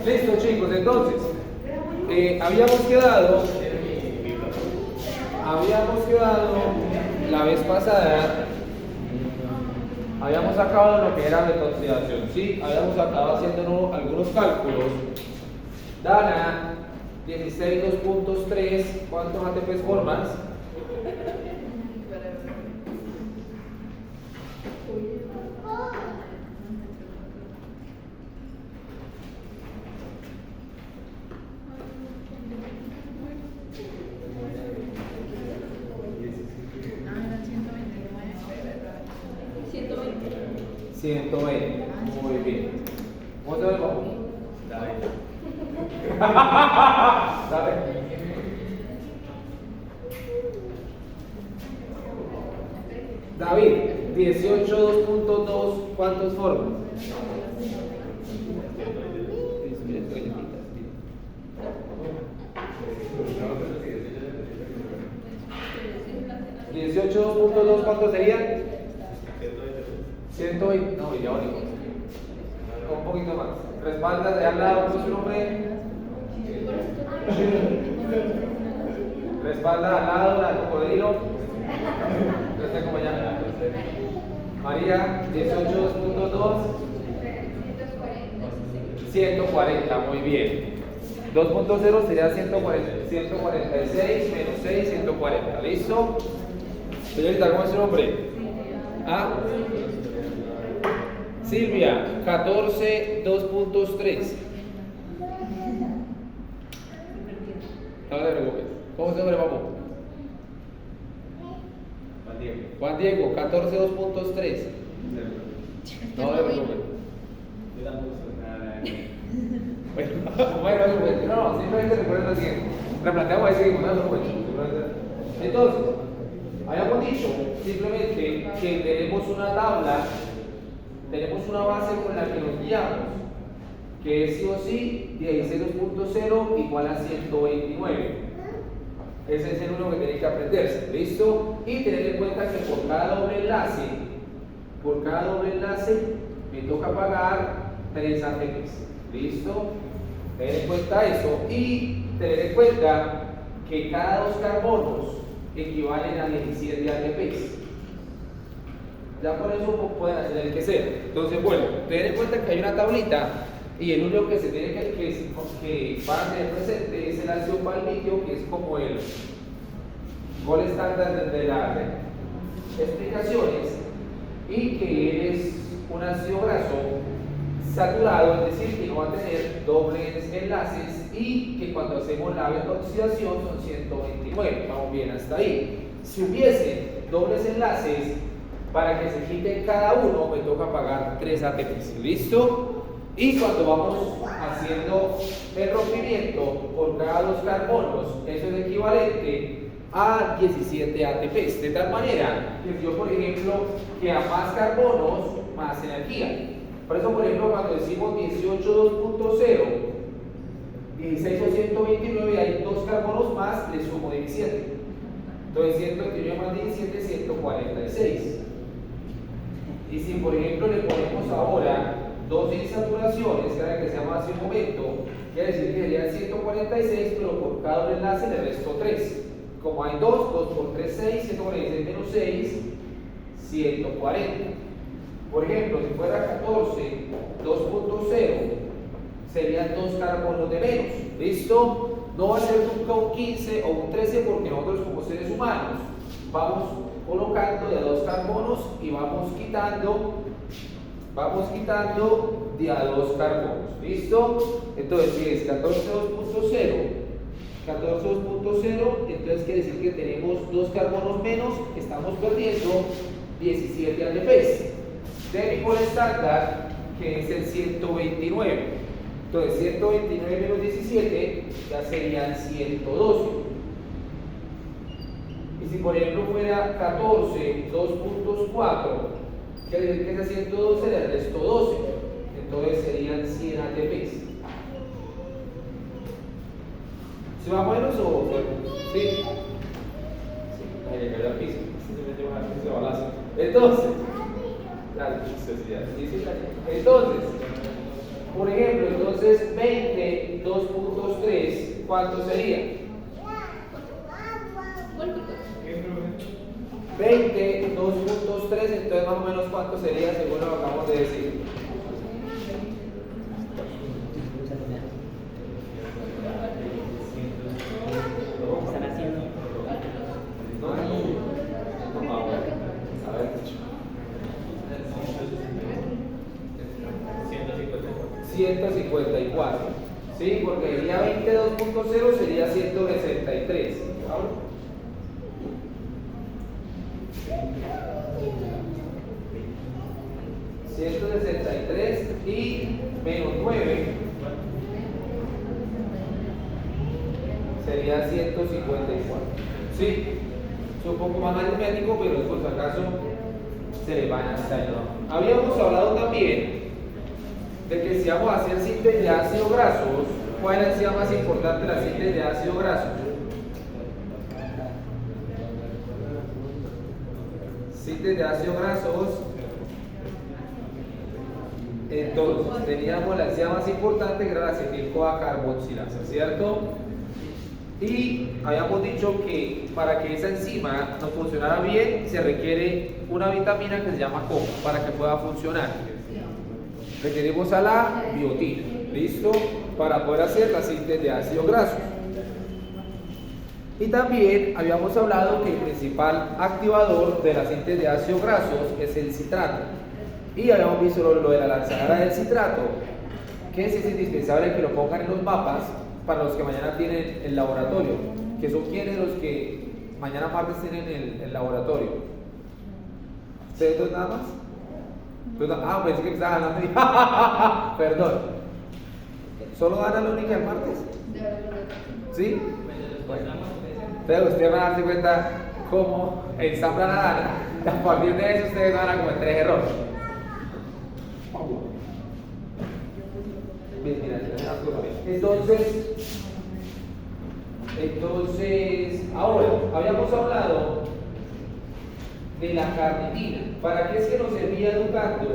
Listo, chicos, entonces habíamos quedado la vez pasada, habíamos acabado lo que era metodización, ¿sí? Habíamos acabado haciendo algunos cálculos. Dana 16 2.3, ¿cuántos ATPs formas? Muy bien. ¿Cómo se ve el bajo? Dale. David, 18 2.2, ¿cuántos formas? 18 2.2, ¿cuántos serían? 120, no, ya único. Un poquito más. Respalda de al lado, ¿cómo es su nombre? Respalda al lado, la cocodrilo. No sé cómo llama. María, 18 2.2. 140, muy bien. 2.0 sería 146 menos 6, 140. ¿Listo? Señorita, ¿cómo es su nombre? ¿Ah? Silvia, 14 2.3. No te preocupes. ¿Cómo se llama, papu? Juan Diego, 14 2.3. No te preocupes. Bueno, no, simplemente recuerden lo siguiente. Replanteamos ahí, seguimos, no se preocupen. Entonces, habíamos dicho simplemente que tenemos una tabla, tenemos una base con la que nos guiamos, que es sí o sí 16.0 igual a 129. Ese es el único que tienen que aprenderse, ¿listo? Y tener en cuenta que por cada doble enlace me toca pagar 3 ATPs, ¿listo? Tener en cuenta eso y tener en cuenta que cada 2 carbonos equivalen a 17 ATPs. Ya por eso pueden hacer el que sea. Entonces, bueno, tener en cuenta que hay una tablita y el único que se tiene que para tener presente es el ácido palmito, que es como el gol estándar de las explicaciones, y que es un ácido graso saturado, es decir, que no va a tener dobles enlaces y que cuando hacemos la oxidación son 129. Vamos bien hasta ahí. Si hubiese dobles enlaces, para que se quiten cada uno me toca pagar 3 ATPs. ¿Listo? Y cuando vamos haciendo el rompimiento por cada 2 carbonos, eso es equivalente a 17 ATPs. De tal manera que yo, por ejemplo, que a más carbonos, más energía. Por eso, por ejemplo, cuando decimos 18 2.0, 16 o 129, hay 2 carbonos más, le sumo 17. Entonces 129 más 17, 146. Y si, por ejemplo, le ponemos ahora 2 insaturaciones, que era que se llama hace un momento, quiere decir que serían 146, pero por cada enlace le resto 3. Como hay 2 por 3, 6, 146 menos 6, 140. Por ejemplo, si fuera 14, 2.0, serían 2 carbonos de menos. ¿Listo? No va a ser nunca un 15 o un 13, porque nosotros, como seres humanos, vamos colocando de a 2 carbonos y vamos quitando de a 2 carbonos. ¿Listo? Entonces, si es 14.2.0, entonces quiere decir que tenemos 2 carbonos menos, estamos perdiendo 17 ATPs. De mi gol estándar, que es el 129. Entonces 129 menos 17 ya serían 112. Y si por ejemplo fuera 14, 2.4, quiere decir que ese 112 le resto 12. Entonces serían 100 ATPs. ¿Se va menos o sí? Ahí le cayó al piso. Se va a hacer. Entonces, por ejemplo, entonces 20, 2.3, ¿cuánto sería? 20, 2.3, entonces más o menos ¿cuánto sería según lo que acabamos de decir? Están haciendo. A ver. 154, ¿sí? Porque el día 22.0 sería 163. ¿Ahora? 163 y menos 9 sería 154. ¿Sí? Es un poco más aritmético, pero por si acaso se le van a estar. Habíamos hablado también de que si vamos a hacer síntesis de ácidos grasos, ¿cuál es la más importante la síntesis de ácidos grasos? Síntesis de ácidos grasos. Entonces, teníamos la enzima más importante que era la acetil-CoA carboxilasa, ¿cierto? Y habíamos dicho que para que esa enzima nos funcionara bien, se requiere una vitamina que se llama CoA para que pueda funcionar. Requerimos a la biotina, ¿listo? Para poder hacer la síntesis de ácidos grasos. Y también habíamos hablado que el principal activador de la síntesis de ácidos grasos es el citrato. Y habíamos visto lo de la lanzadera del citrato, que es indispensable que lo pongan en los mapas para los que mañana tienen el laboratorio, que son quienes los que mañana martes tienen el laboratorio. ¿Ustedes dos nada más? Ah, pensé que me estaban hablando. Perdón. ¿Solo dan a la única el martes? ¿Sí? Bueno. Entonces ustedes van a darse cuenta cómo ensamblan a Dana. A partir de eso ustedes van a cometer errores. Entonces, ahora, habíamos hablado de la carnitina. ¿Para qué es que nos servía Educandos?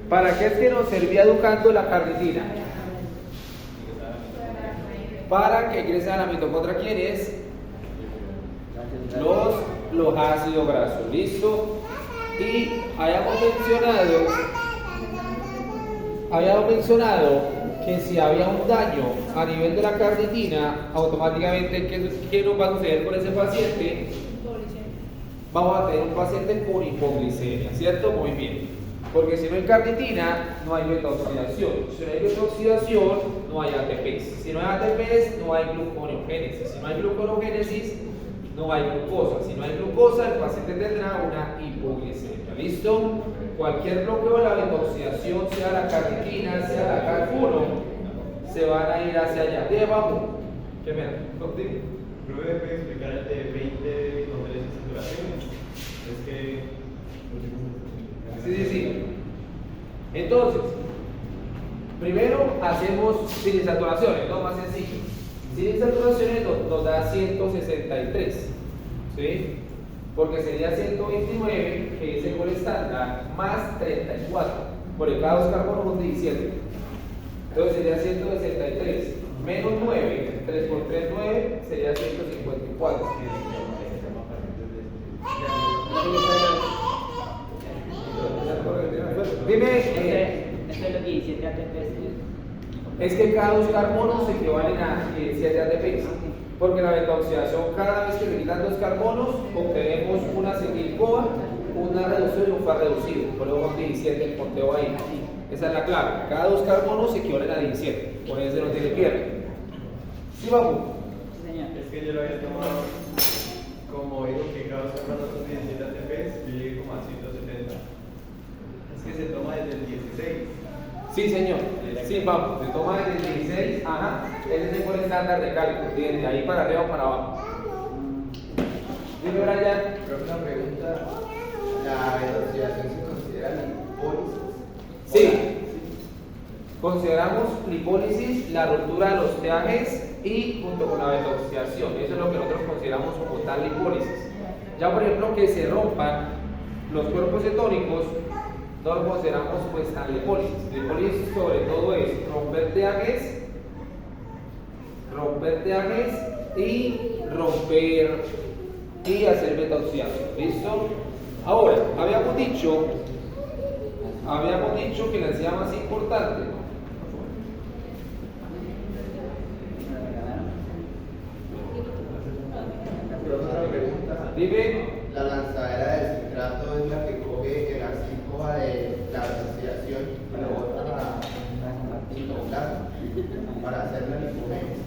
¿Para qué es que nos servía Educando la carnitina? Para que ingresen a la mitocondria, ¿quiénes? Los ácidos grasos, ¿listo? Y habíamos mencionado que si había un daño a nivel de la carnitina, automáticamente, ¿qué nos va a suceder con ese paciente? Vamos a tener un paciente con hipoglicemia, ¿cierto? Muy bien. Porque si no hay carnitina, no hay beta-oxidación. Si no hay beta-oxidación, no hay ATPs. Si no hay ATPs, no hay gluconeogénesis. Si no hay gluconeogénesis, no hay glucosa. Si no hay glucosa, el paciente tendrá una hipoglicemia. ¿Listo? Cualquier bloqueo de la beta-oxidación, sea la carnitina, sea la CARF1, se van a ir hacia allá. ¿De vamos? ¿Qué me da? Contigo. ¿Puede explicar el de 20 niveles de saturaciones? Es que... Sí. Entonces, primero hacemos sin saturaciones, ¿no? Más sencillo. Sin saturaciones nos da 163, ¿sí? Porque sería 129, que es el gol estándar, más 34, porque cada dos carbonos son 17. Entonces sería 163, menos 9, 3 por 3, 9, sería 154. Dime, es que cada dos carbonos equivalen a 7 ATPs, porque la beta-oxidación, cada vez que se quitan dos carbonos, obtenemos una acetil-CoA, una reducción y un FAR reducido, por eso con 17 el conteo ahí. Esa es la clave, cada dos carbonos equivalen a 17, por eso no tiene pierde. ¿Sí, vamos? Es que yo lo había tomado, como digo que cada carbono son 17 ATPs, yo llegué como a 170. Es que se toma desde el 16. Sí, señor. Sí, vamos. Se toma desde el 16. Ajá. Ese es el estándar de cálculo. De ahí para arriba o para abajo. Dime, Brian. Pero una pregunta, ¿la detoxificación se considera lipólisis? Sí. Consideramos lipólisis, la ruptura de los teajes y junto con la detoxificación. Eso es lo que nosotros consideramos como tal lipólisis. Ya por ejemplo que se rompan los cuerpos cetónicos, no lo consideramos pues tan lipólisis. Lipólisis sobre todo es romper teajes y romper y hacer detoxificación. ¿Listo? Ahora, habíamos dicho que la enzima más importante. Otra pregunta. Dime. La lanzadera del citrato es la que coge el asícoa de la detoxificación y lo bota a intocar para hacer la lipogénesis.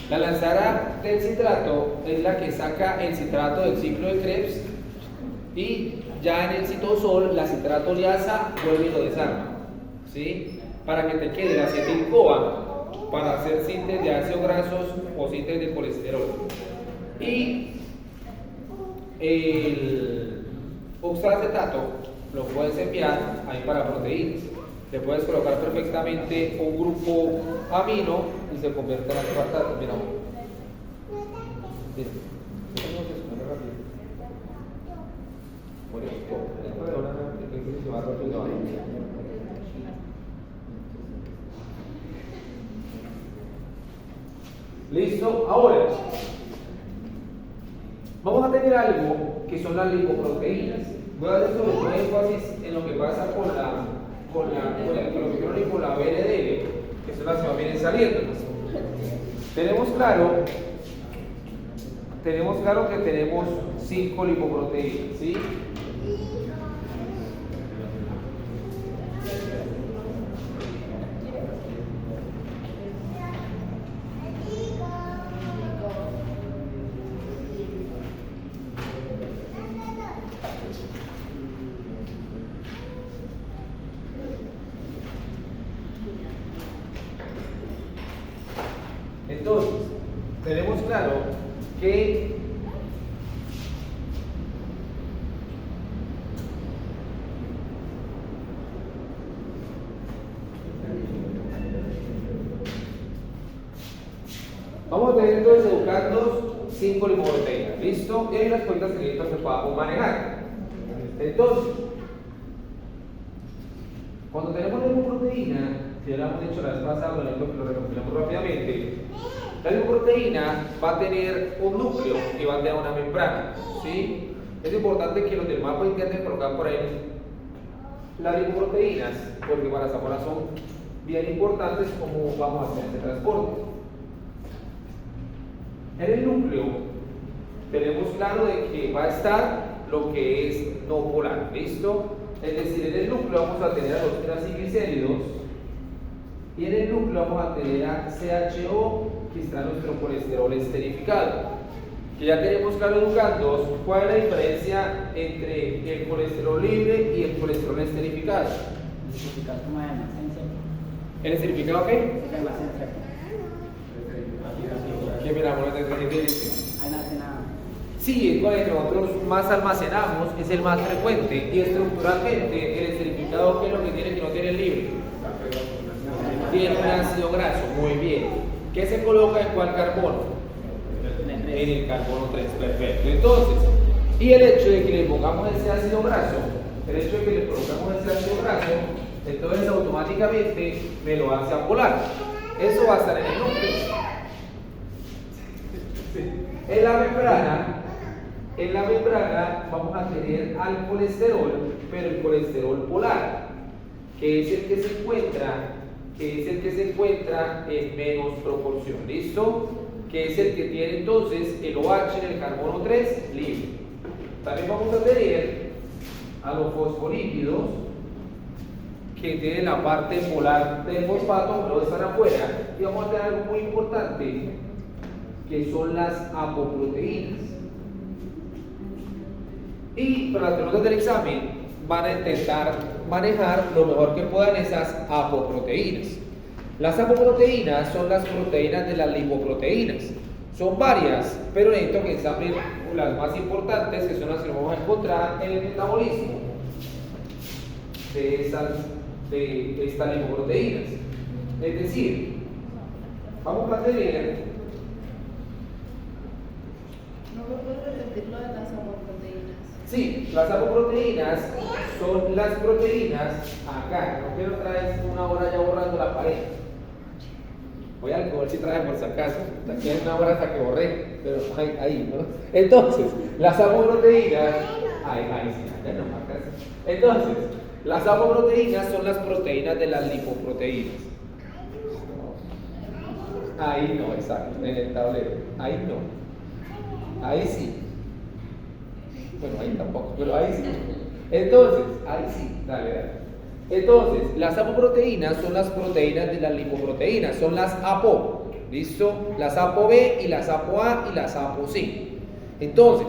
La lanzadera del citrato es la que saca el citrato del ciclo de Krebs y ya en el citosol la citrato-liasa vuelve y lo desarma, ¿sí? Para que te quede la acetil-CoA para hacer síntesis de ácidos grasos o síntesis de colesterol. Y el oxalacetato lo puedes enviar ahí para proteínas. Le puedes colocar perfectamente un grupo amino y se convierte en aspartato. Mira, mira. Listo, ahora vamos a tener algo que son las lipoproteínas. Voy a hacer sobre todo énfasis en lo que pasa con el colesterol y con la VLDL, que son las que vienen saliendo. Tenemos claro que tenemos 5 lipoproteínas, ¿sí? Entonces, tenemos claro que vamos a tener entonces educandos 5 lipoproteínas, ¿listo? Y hay unas cuentas que necesito que podamos manejar. Entonces, cuando tenemos la lipoproteína, si ya lo hemos dicho la vez pasada, lo recopilamos rápidamente, la lipoproteína va a tener un núcleo y va a tener una membrana, ¿sí? Es importante que los del mapa intenten colocar por ahí las lipoproteínas, porque para Zamora son bien importantes como vamos a hacer este transporte. En el núcleo tenemos claro de que va a estar lo que es no polar, ¿listo? Es decir, en el núcleo vamos a tener a los triglicéridos y en el núcleo vamos a tener a CHO, que está nuestro colesterol esterificado. Que ya tenemos claro, educandos, cuál es la diferencia entre el colesterol libre y el colesterol esterificado. ¿El esterificado qué? ¿Qué miramos? Sí, es con el que nosotros más almacenamos, es el más frecuente y estructuralmente el esterificado, ¿qué es lo que tiene que no tiene el libre? Tiene un ácido graso, muy bien. ¿Qué se coloca en cuál carbono? En el carbono 3, perfecto. Entonces, y el hecho de que le pongamos ese ácido graso, entonces automáticamente me lo hace apolar. Eso va a estar en el núcleo. En la membrana vamos a tener al colesterol, pero el colesterol polar, que es el que se encuentra en menos proporción, ¿listo? Que es el que tiene entonces el OH en el carbono 3 libre. También vamos a tener a los fosfolípidos, que tienen la parte polar del fosfato, pero están afuera. Y vamos a tener algo muy importante, que son las apoproteínas. Y para las preguntas del examen van a intentar manejar lo mejor que puedan esas apoproteínas. Las apoproteínas son las proteínas de las lipoproteínas. Son varias, pero necesito que examinen las más importantes, que son las que vamos a encontrar en el metabolismo de estas lipoproteínas. Es decir, vamos a tener... ¿No me puedes repetir lo de las apoproteínas? Sí, las apoproteínas son las proteínas acá. No quiero traer una hora ya borrando la pared. Voy a ver si trae por si acaso. Aquí hay una hora hasta que borré, pero ahí, ¿no? Entonces, las apoproteínas. Ahí sí, acá no, acá sí. Entonces, las apoproteínas son las proteínas de las lipoproteínas. Ahí no, exacto, en el tablero. Ahí no. Ahí sí. Bueno, ahí tampoco, pero ahí sí. Entonces, ahí sí, dale. Entonces, las apoproteínas son las proteínas de las lipoproteínas, son las APO, ¿listo? Las ApoB y las ApoA y las ApoC. Entonces,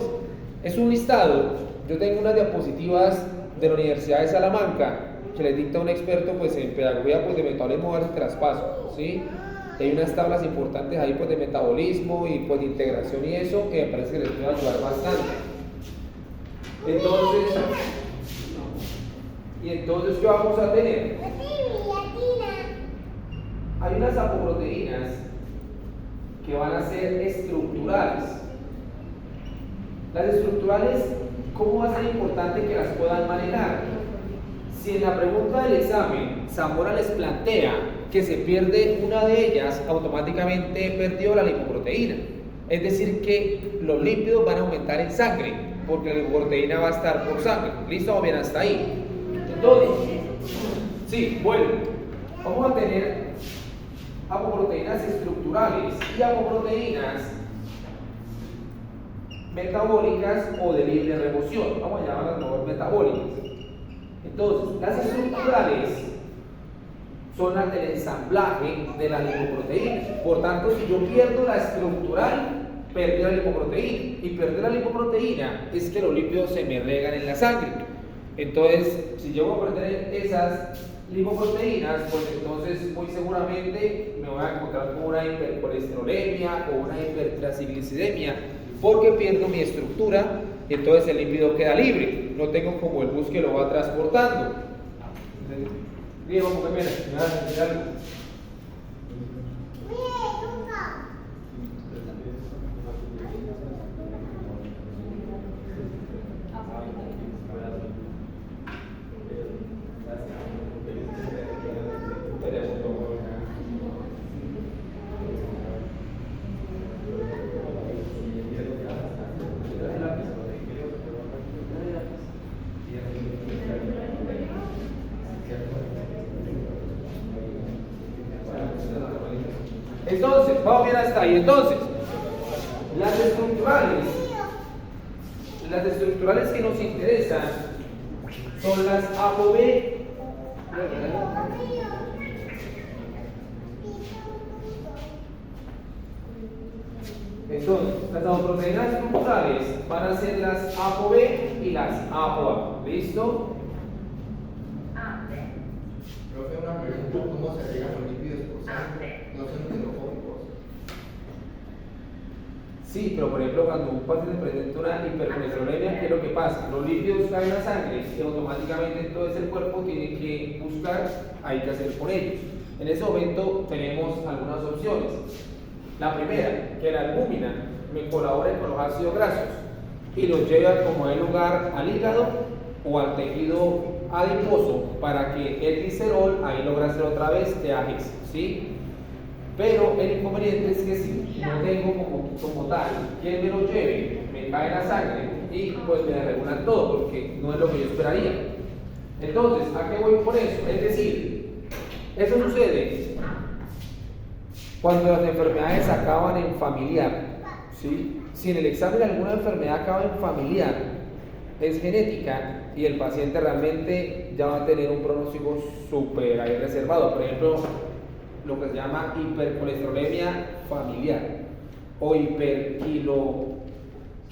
es un listado. Yo tengo unas diapositivas de la Universidad de Salamanca que les dicta un experto pues en pedagogía pues, de metabolismo, a ver si te las paso, ¿sí? Hay unas tablas importantes ahí pues de metabolismo y pues de integración y eso que me parece que les puede ayudar bastante. Entonces, ¿qué vamos a tener? Hay unas apoproteínas que van a ser estructurales. Las estructurales, ¿cómo va a ser importante que las puedan manejar? Si en la pregunta del examen Zamora les plantea que se pierde una de ellas, automáticamente perdió la lipoproteína. Es decir, que los lípidos van a aumentar en sangre, porque la lipoproteína va a estar por sangre. ¿Listo? ¿O bien hasta ahí? Entonces, sí, bueno, vamos a tener apoproteínas estructurales y apoproteínas metabólicas o de libre remoción. Vamos a llamarlas mejor metabólicas. Entonces, las estructurales son las del ensamblaje de la lipoproteína. Por tanto, si yo pierdo la estructural, perdí la lipoproteína. Y perder la lipoproteína es que los lípidos se me regan en la sangre. Entonces, si yo voy a perder esas lipoproteínas, pues entonces muy seguramente me voy a encontrar con una hipercolesterolemia o una hipertrigliceridemia, porque pierdo mi estructura y entonces el lípido queda libre. No tengo como el bus que lo va transportando. Diego, mira, entonces, vamos bien hasta ahí. Entonces, las estructurales que nos interesan son las ApoB. Entonces, las apoproteínas estructurales van a ser las ApoB y las ApoA. ¿Listo? Profe, una pregunta, ¿cómo se riegan los lípidos por sangre? No son hidrofóbicos. Sí, pero por ejemplo, cuando un paciente presenta una hipercolesterolemia, ¿qué es lo que pasa? Los lípidos caen a la sangre y automáticamente entonces el cuerpo tiene que buscar, hay que hacer por ellos. En ese momento tenemos algunas opciones. La primera, que la albúmina me colabore con los ácidos grasos y los lleve como el lugar al hígado o al tejido adiposo para que el glicerol ahí logre hacer otra vez TAGs, ¿sí? Pero el inconveniente es que si no tengo como tal quien me lo lleve, me cae la sangre y pues me regulan todo porque no es lo que yo esperaría. Entonces, ¿a qué voy por eso? Es decir, eso sucede cuando las enfermedades acaban en familiar, ¿sí? Si en el examen alguna enfermedad acaba en familiar, es genética y el paciente realmente ya va a tener un pronóstico súper ahí reservado. Por ejemplo, lo que se llama hipercolesterolemia familiar. o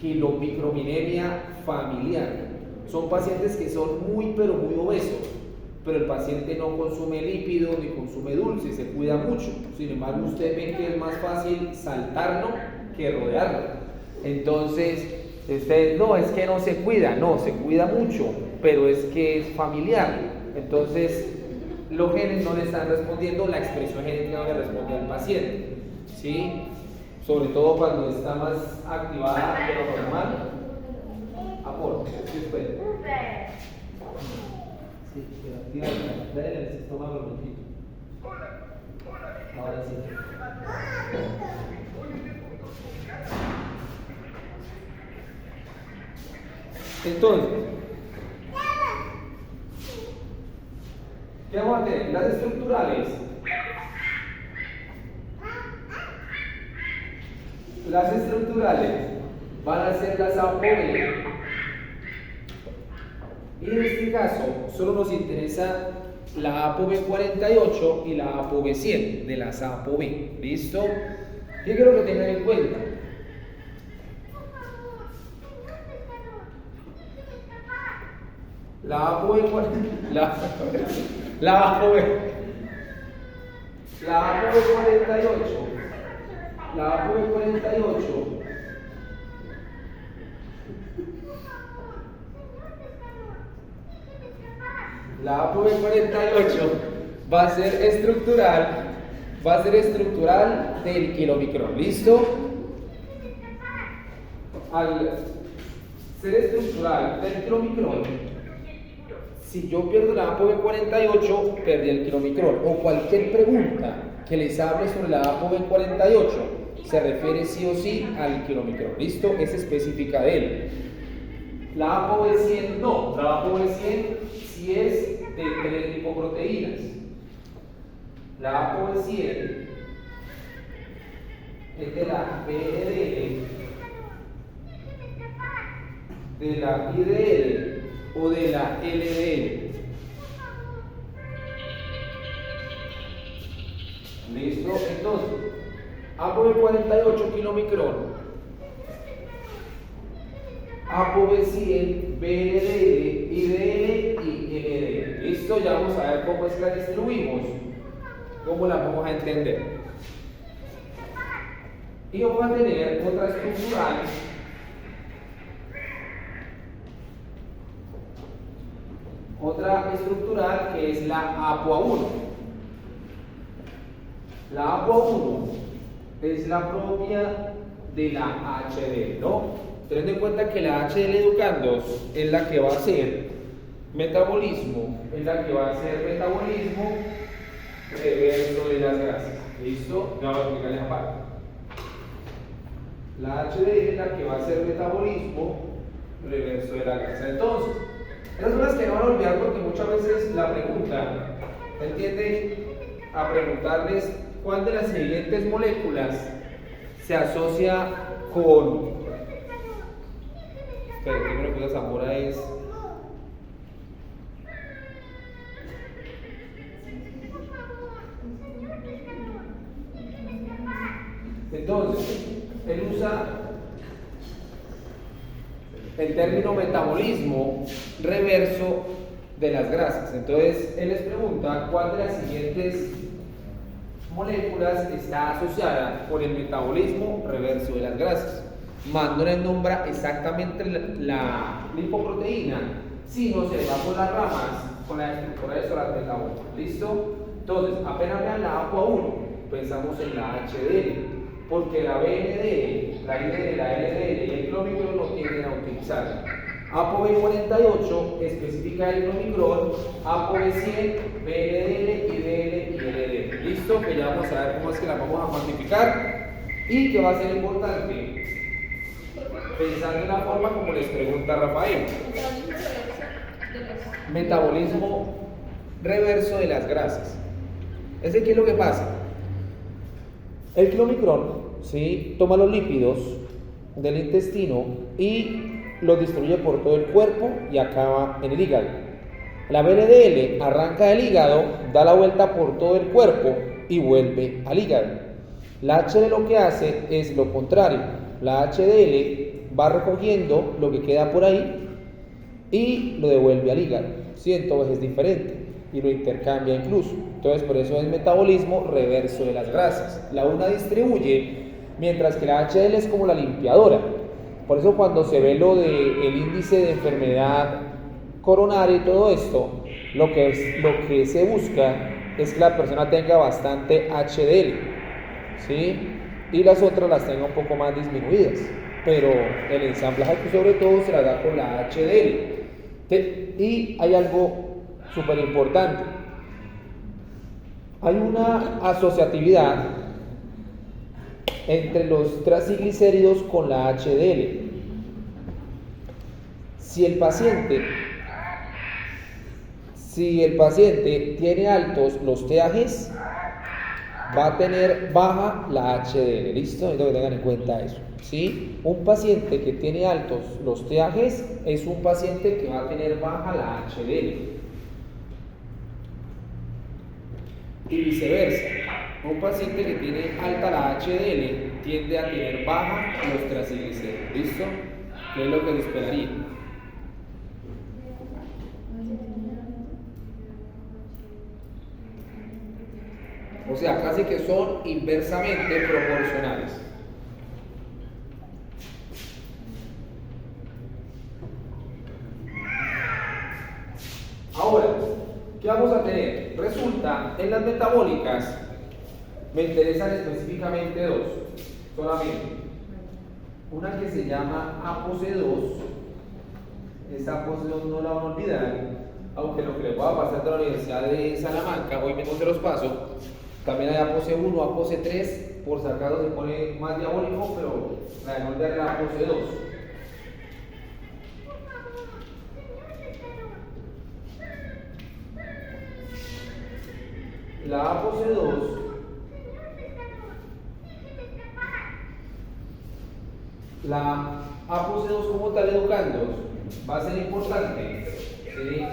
kilomicrominemia familiar. Son pacientes que son muy pero muy obesos, pero el paciente no consume lípidos ni consume dulces, se cuida mucho. Sin embargo, usted ve que es más fácil saltarlo que rodearlo. Entonces, usted no, es que no se cuida, no, se cuida mucho, pero es que es familiar. Entonces, los genes no le están respondiendo, la expresión genética no le responde al paciente, ¿sí? Sobre todo cuando está más activada de lo normal. Amor, ¿sí usted? Sí, pero activa, dale el estómago un momentito. Ahora sí. Entonces, ¿qué vamos a tener? Las estructurales. Las estructurales van a ser las ApoB. Y en este caso, solo nos interesa la ApoB 48 y la ApoB 100 de las ApoB. ¿Listo? ¿Qué quiero que tengan en cuenta? La ApoB 48 la ApoB 48 va a ser estructural del kilomicrón. ¿Listo? Al ser estructural del kilomicrón, si yo pierdo la ApoB 48, perdí el kilomicrón. O cualquier pregunta que les hable sobre la ApoB 48 se refiere sí o sí al kilomicrón. ¿Listo? Es específica de él. La ApoB 100 no. La ApoB 100 sí es de 3 lipoproteínas. La ApoB 100 es de la VLDL, de la IDL o de la LDL. ¿Listo? Entonces, ApoB 48 kilomicrón, ApoB 100, VLDL, IDL y LDL. ¿Listo? Ya vamos a ver cómo es que la distribuimos, cómo la vamos a entender. Y vamos a tener otra estructural. Otra estructural que es la ApoA1. La ApoA1 es la propia de la HDL, ¿no? Teniendo en cuenta que la HDL educandos es la que va a hacer metabolismo, reverso de las grasas. ¿Listo? Ya voy a explicar esa parte. La HDL es la que va a hacer metabolismo, reverso de la grasa. Entonces, esas son las que no van a olvidar porque muchas veces la pregunta, ¿entiende? A preguntarles cuál de las siguientes moléculas se asocia con. Pero primero que la Zamora es. Entonces, él usa el término metabolismo reverso de las grasas. Entonces, él les pregunta cuál de las siguientes moléculas está asociada con el metabolismo reverso de las grasas. No le nombra exactamente la lipoproteína, sino se le va por las ramas con la estructura de solar metabólica. ¿Listo? Entonces, apenas vean la ApoA1, pensamos en la HDL. Porque la BNDL, la IDL, la LDL y el kilomicrón no tienden a utilizar. ApoB 48 especifica el kilomicrón, ApoB 100, BNDL, IDL y LDL. ¿Listo? Que ya vamos a ver cómo es que la vamos a cuantificar y que va a ser importante pensando en la forma como les pregunta Rafael. Metabolismo reverso de las grasas. ¿Qué es lo que pasa? El kilomicrón, ¿sí?, toma los lípidos del intestino y los distribuye por todo el cuerpo y acaba en el hígado. La BNDL arranca del hígado, da la vuelta por todo el cuerpo y vuelve al hígado. La HDL lo que hace es lo contrario. La HDL va recogiendo lo que queda por ahí y lo devuelve al hígado, ¿sí? Entonces es diferente y lo intercambia incluso. Entonces por eso es metabolismo reverso de las grasas. La una distribuye, mientras que la HDL es como la limpiadora. Por eso cuando se ve lo del índice de enfermedad coronaria y todo esto, lo que se busca es que la persona tenga bastante HDL, ¿sí? Y las otras las tenga un poco más disminuidas, pero el ensamblaje sobre todo se la da con la HDL. Y hay algo súper importante, hay una asociatividad entre los triglicéridos con la HDL. Si el paciente tiene altos los TAGs, va a tener baja la HDL, ¿listo? Entonces tengan en cuenta eso, ¿sí? Un paciente que tiene altos los TAGs es un paciente que va a tener baja la HDL. Y viceversa, un paciente que tiene alta la HDL tiende a tener baja los triglicéridos, ¿listo? ¿Qué es lo que se esperaría? O sea, casi que son inversamente proporcionales. Ahora, ¿qué vamos a tener? Resulta, en las metabólicas, me interesan específicamente dos, solamente. Una que se llama ApoC2, esa ApoC2 no la van a olvidar, aunque lo que les voy a pasar de la Universidad de Salamanca, hoy mismo se los paso. También hay ApoC1, ApoC3, por si acaso se pone más diabólico, pero la de no olvidar la ApoC2. La ApoC2 como tal, educandos, va a ser importante, ¿sí?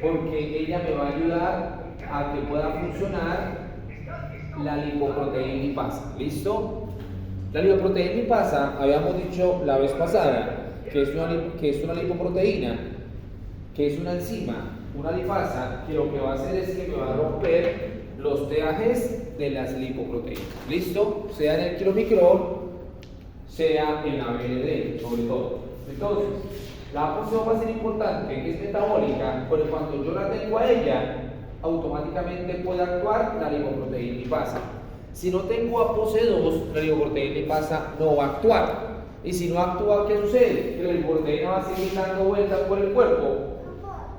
Porque ella me va a ayudar a que pueda funcionar la lipoproteína lipasa, ¿listo? La lipoproteína lipasa, habíamos dicho la vez pasada, que es una lipoproteína, que es una enzima, una lipasa, que lo que va a hacer es que me va a romper los TAGs de las lipoproteínas, ¿listo? Sea en el kilomicrón, sea en la BLD, sobre todo. Entonces, la ApoC va a ser importante, que es metabólica, porque cuando yo la tengo a ella, automáticamente puede actuar la lipoproteína lipasa. Si no tengo ApoC2, la lipoproteína lipasa no va a actuar. Y si no actúa, ¿qué sucede? Que la lipoproteína va a seguir dando vueltas por el cuerpo.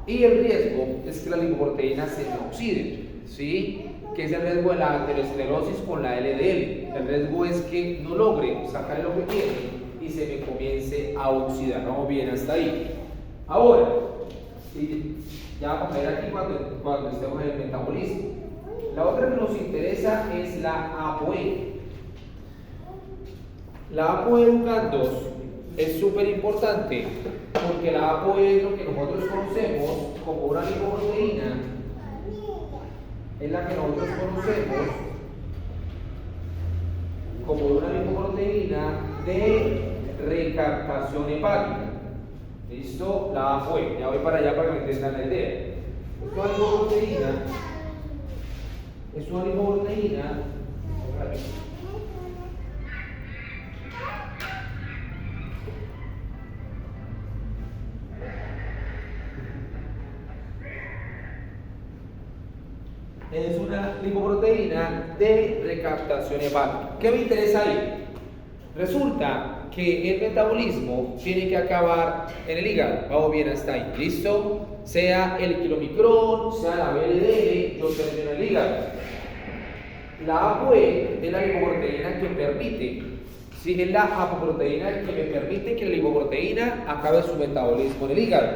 Y el riesgo es que la lipoproteína se oxide, ¿sí? Que es el riesgo de la aterosclerosis con la LDL. El riesgo es que no logre sacar lo que tiene y se me comience a oxidar. Vamos bien hasta ahí. Ahora, ya vamos a ver aquí cuando estemos en el metabolismo. La otra que nos interesa es la ApoE. La ApoE, educandos, es súper importante porque la ApoE es lo que nosotros conocemos como una lipoproteína, es la que nosotros conocemos como una lipoproteína de recaptación hepática. ¿Listo? La ApoE. Ya voy para allá para que me entiendan la idea. Es una lipoproteína. Es una lipoproteína de recaptación hepática. ¿Qué me interesa ahí? Resulta que el metabolismo tiene que acabar en el hígado. Vamos bien hasta ahí, ¿listo? Sea el kilomicrón, sea la BLDL, yo termino en el hígado. La ApoE es la lipoproteína que permite, sí, es la apoproteína que me permite que la lipoproteína acabe su metabolismo en el hígado.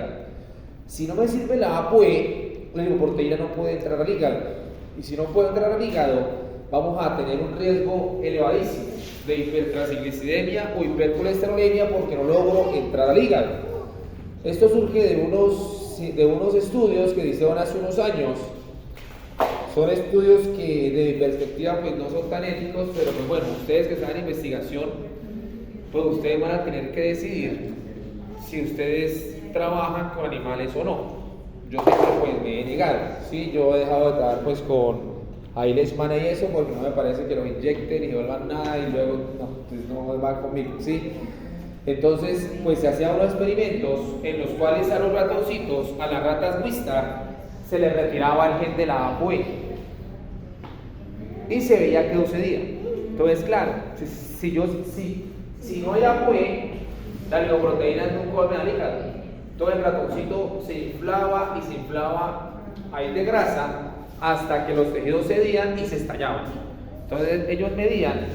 Si no me sirve la ApoE, la lipoproteína no puede entrar al hígado. Y si no puede entrar al hígado, vamos a tener un riesgo elevadísimo de hipertrigliceridemia o hipercolesterolemia porque no logro entrar al hígado. Esto surge de unos estudios que hicieron hace unos años son estudios que de mi perspectiva pues no son tan éticos, pero pues bueno, ustedes que están en investigación, pues ustedes van a tener que decidir si ustedes trabajan con animales o no. Yo siempre pues me he negado, ¿sí? Yo he dejado de trabajar pues con Ailesman y eso porque no me parece que los inyecten y se vuelvan nada y luego no va conmigo, ¿sí? Entonces pues se hacían unos experimentos en los cuales a los ratoncitos, a las ratas Wistar, se les retiraba el gen de la ApoE y se veía que sucedía. Entonces claro, si no hay ApoE, la lipoproteína nunca vuelve al hígado. Entonces el ratoncito se inflaba y se inflaba ahí de grasa hasta que los tejidos cedían y se estallaban. Entonces ellos medían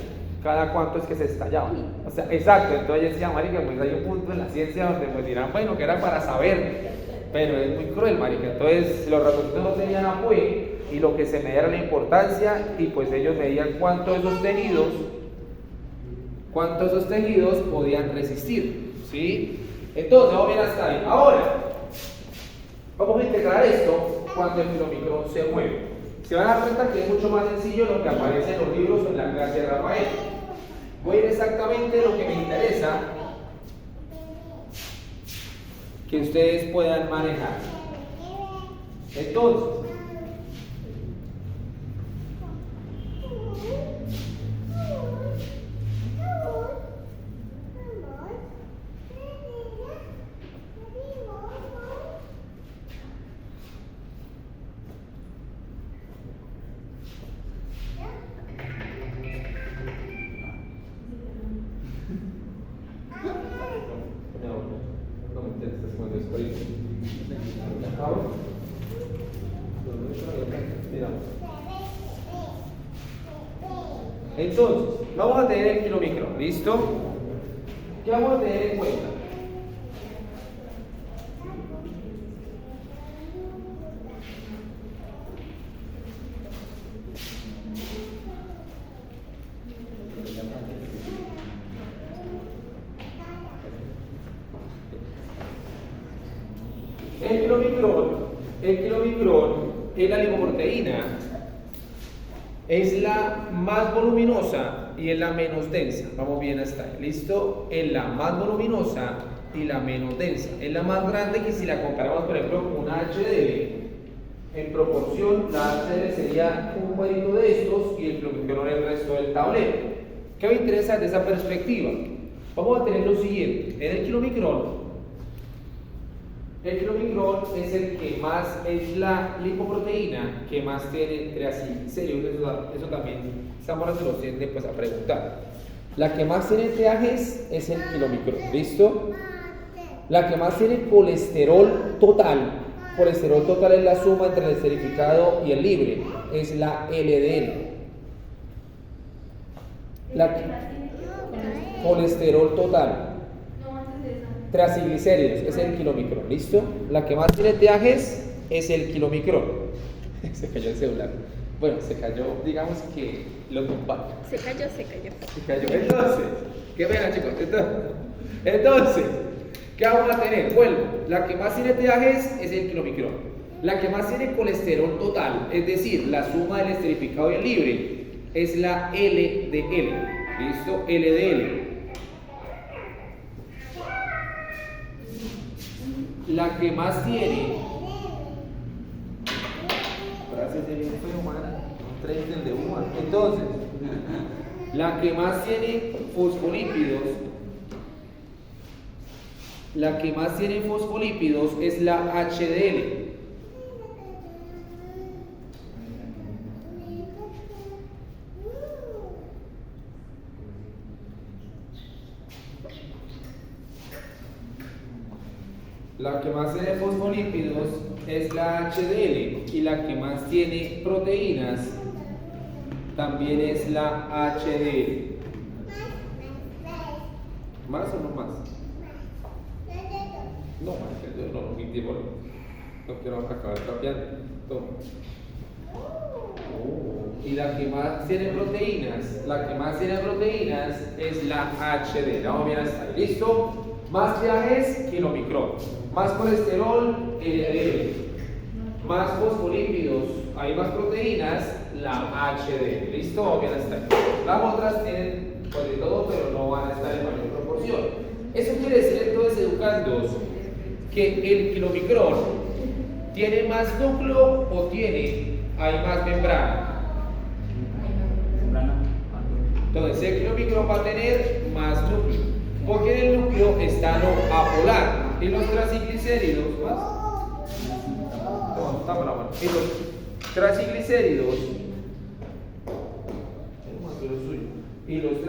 cada cuánto es que se estallaban. O sea, exacto, entonces ellos decían, marica, pues hay un punto en la ciencia donde pues dirán, bueno, que era para saber, pero es muy cruel, marica. Entonces los ratoncitos no tenían ApoE y lo que se medía era la importancia y pues ellos medían cuánto esos tejidos podían resistir, ¿sí? Entonces, vamos bien hasta ahí. Ahora, vamos a integrar esto cuando el kilomicrón se mueve. Se van a dar cuenta que es mucho más sencillo lo que aparece en los libros o en la clase de Rafael. Voy a ir exactamente lo que me interesa que ustedes puedan manejar. Entonces, entonces, vamos a tener el kilomicrón, ¿listo? ¿Qué vamos a tener en cuenta? El kilomicrón es la lipoproteína. Es la más voluminosa y es la menos densa. Vamos bien hasta ahí. ¿Listo? Es la más voluminosa y la menos densa. Es la más grande que si la comparamos, por ejemplo, con una HDL. En proporción, la HDL sería un cuadrito de estos y el kilomicrón el resto del tablero. ¿Qué me interesa de esa perspectiva? Vamos a tener lo siguiente. En el kilomicrón es el que más, es la lipoproteína que más tiene triacilglicéridos. Eso también Zamora se lo tiende pues a preguntar. La que más tiene TAGs es el kilomicrón, ¿listo? La que más tiene colesterol total. Colesterol total es la suma entre el esterificado y el libre, es la LDL. Colesterol total. Triglicéridos es el kilomicrón, ¿listo? La que más tiene TAGs es el kilomicrón. Se cayó el celular. Bueno, se cayó, digamos que lo tumbaron. Se cayó. Entonces, qué pena, chicos. Entonces, ¿qué vamos a tener? Vuelvo. La que más tiene TAGs es el kilomicrón. La que más tiene colesterol total, es decir, la suma del esterificado y el libre, es la LDL. ¿Listo? LDL. La que más tiene, entonces, la que más tiene fosfolípidos es la HDL. La que más tiene fosfolípidos es la HDL y la que más tiene proteínas también es la HDL. ¿Más o no más? No, no quiero acabar cambiando. Toma. Y la que más tiene proteínas, es la HDL. Vamos bien hasta ahí. ¿Listo? Más viajes, kilomicrón. Más colesterol, LDL. más fosfolípidos, hay más proteínas, la HDL. ¿Listo? Vamos bien hasta ahí. Las otras tienen pues de todo, pero no van a estar en mayor proporción. Eso quiere decir entonces, educandos, que el kilomicrón tiene más núcleo o hay más membrana. Entonces el kilomicrón va a tener más núcleo, porque en el núcleo está lo apolar y los triglicéridos y los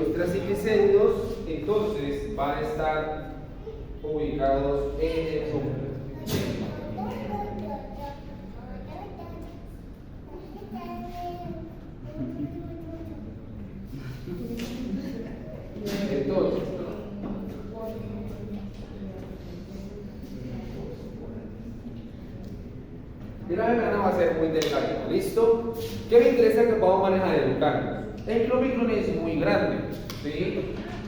triglicéridos entonces van a estar ubicados en el núcleo. Entonces, la membrana va a ser muy delgada. ¿Listo? ¿Qué me interesa que podamos manejar educando? El kilomicrón es muy grande, ¿sí?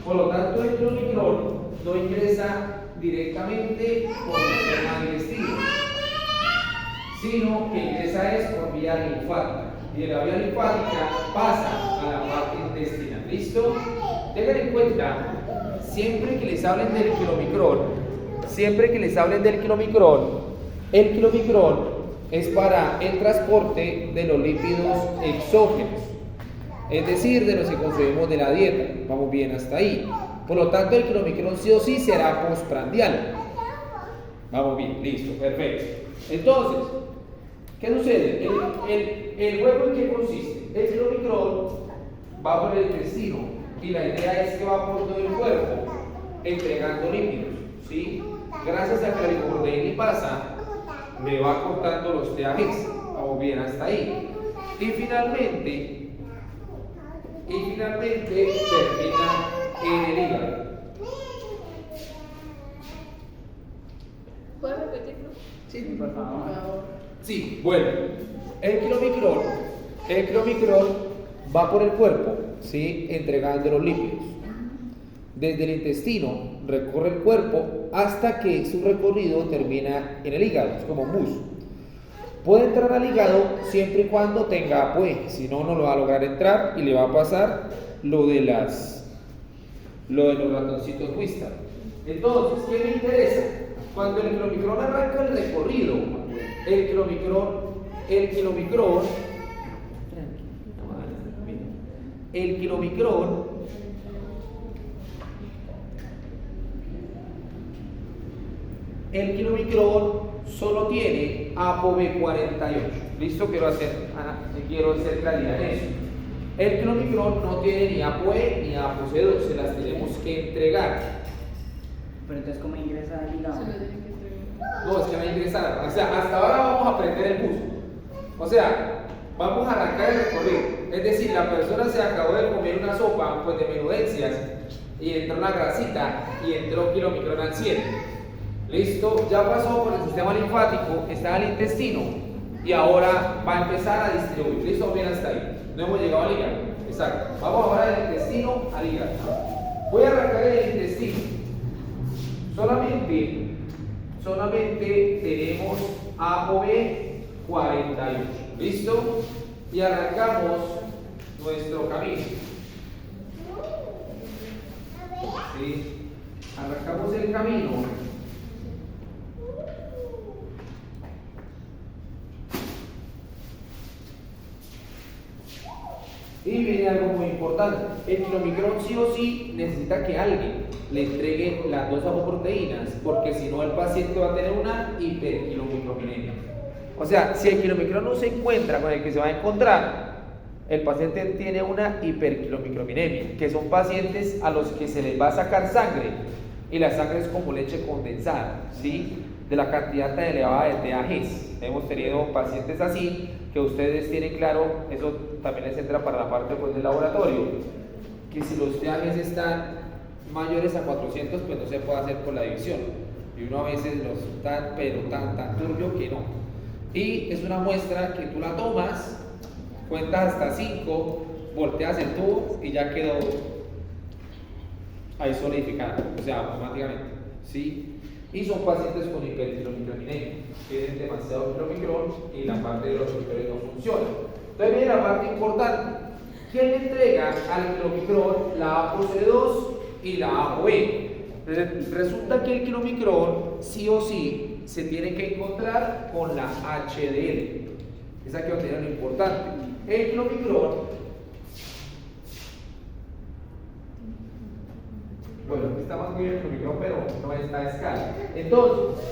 Por lo tanto, el kilomicrón no ingresa directamente por el sistema digestivo, sino que ingresa es por vía linfática. Y de la vía linfática pasa a la parte intestinal. ¿Listo? Tengan en cuenta, siempre que les hablen del kilomicrón, el kilomicrón es para el transporte de los lípidos exógenos, es decir, de los que consumimos de la dieta. Vamos bien hasta ahí. Por lo tanto, el kilomicrón sí o sí será postprandial. Vamos bien, listo, perfecto. Entonces, ¿qué sucede? El juego en qué consiste. El kilomicrón va por el intestino y la idea es que va por todo el cuerpo entregando lípidos, ¿sí? Gracias a que la lipoproteína pasa, me va cortando los TAGs. Vamos bien hasta ahí. Y finalmente termina en el hígado. ¿Puedes repetirlo? Sí, por favor. Sí, bueno, el kilomicrón va por el cuerpo, ¿sí? Entregando los lípidos. Desde el intestino recorre el cuerpo hasta que su recorrido termina en el hígado, es como un bus. Puede entrar al hígado siempre y cuando tenga ApoE, si no, no lo va a lograr entrar y le va a pasar lo de los ratoncitos Wistar. Entonces, ¿qué me interesa? Cuando el kilomicrón arranca el recorrido, el kilomicrón solo tiene ApoB48. ¿Listo? Quiero hacer claridad en eso. El kilomicrón no tiene ni ApoE ni ApoC2, se las tenemos que entregar. Pero entonces, ¿cómo ingresa al hígado? Se lo tienen que entregar. No, es que va a ingresar. O sea, hasta ahora vamos a aprender el bus. O sea, vamos a arrancar el recorrido. Es decir, la persona se acabó de comer una sopa pues, de menudencias y entró una grasita y entró kilomicrón al 100. Listo, ya pasó por el sistema linfático, está en el intestino y ahora va a empezar a distribuir. Listo, bien hasta ahí. No hemos llegado al hígado. Exacto. Vamos ahora del intestino al hígado. Voy a arrancar el intestino. Solamente tenemos ApoB48. ¿Listo? Y arrancamos nuestro camino. ¿Sí? Arrancamos el camino. Y viene algo muy importante. El kilomicrón sí o sí necesita que alguien le entregue las dos apoproteínas, porque si no el paciente va a tener una hiperkilomicrominemia. O sea, si el kilomicrón no se encuentra con el que se va a encontrar, el paciente tiene una hiperkilomicrominemia, que son pacientes a los que se les va a sacar sangre y la sangre es como leche condensada, ¿sí? De la cantidad tan elevada de TAGs. Hemos tenido pacientes así, que ustedes tienen claro, eso también les entra para la parte pues, del laboratorio, que si los TAGs están mayores a 400, pues no se puede hacer por la división. Y uno a veces los dan, pero tan turbio que no. Y es una muestra que tú la tomas, cuentas hasta 5, volteas el tubo y ya quedó ahí solidificado, o sea, automáticamente. ¿sí? Y son pacientes con hiperquilomicronemia, tienen demasiado kilomicrón y la parte de los superiores no funciona. Entonces viene la parte importante. ¿Quién le entrega al kilomicrón la ApoC2 y la ApoE? Resulta que el kilomicrón sí o sí se tiene que encontrar con la HDL. Esa que va a tener lo importante. El kilomicrón, bueno, aquí está más bien el kilomicrón, pero no está a escala. Entonces,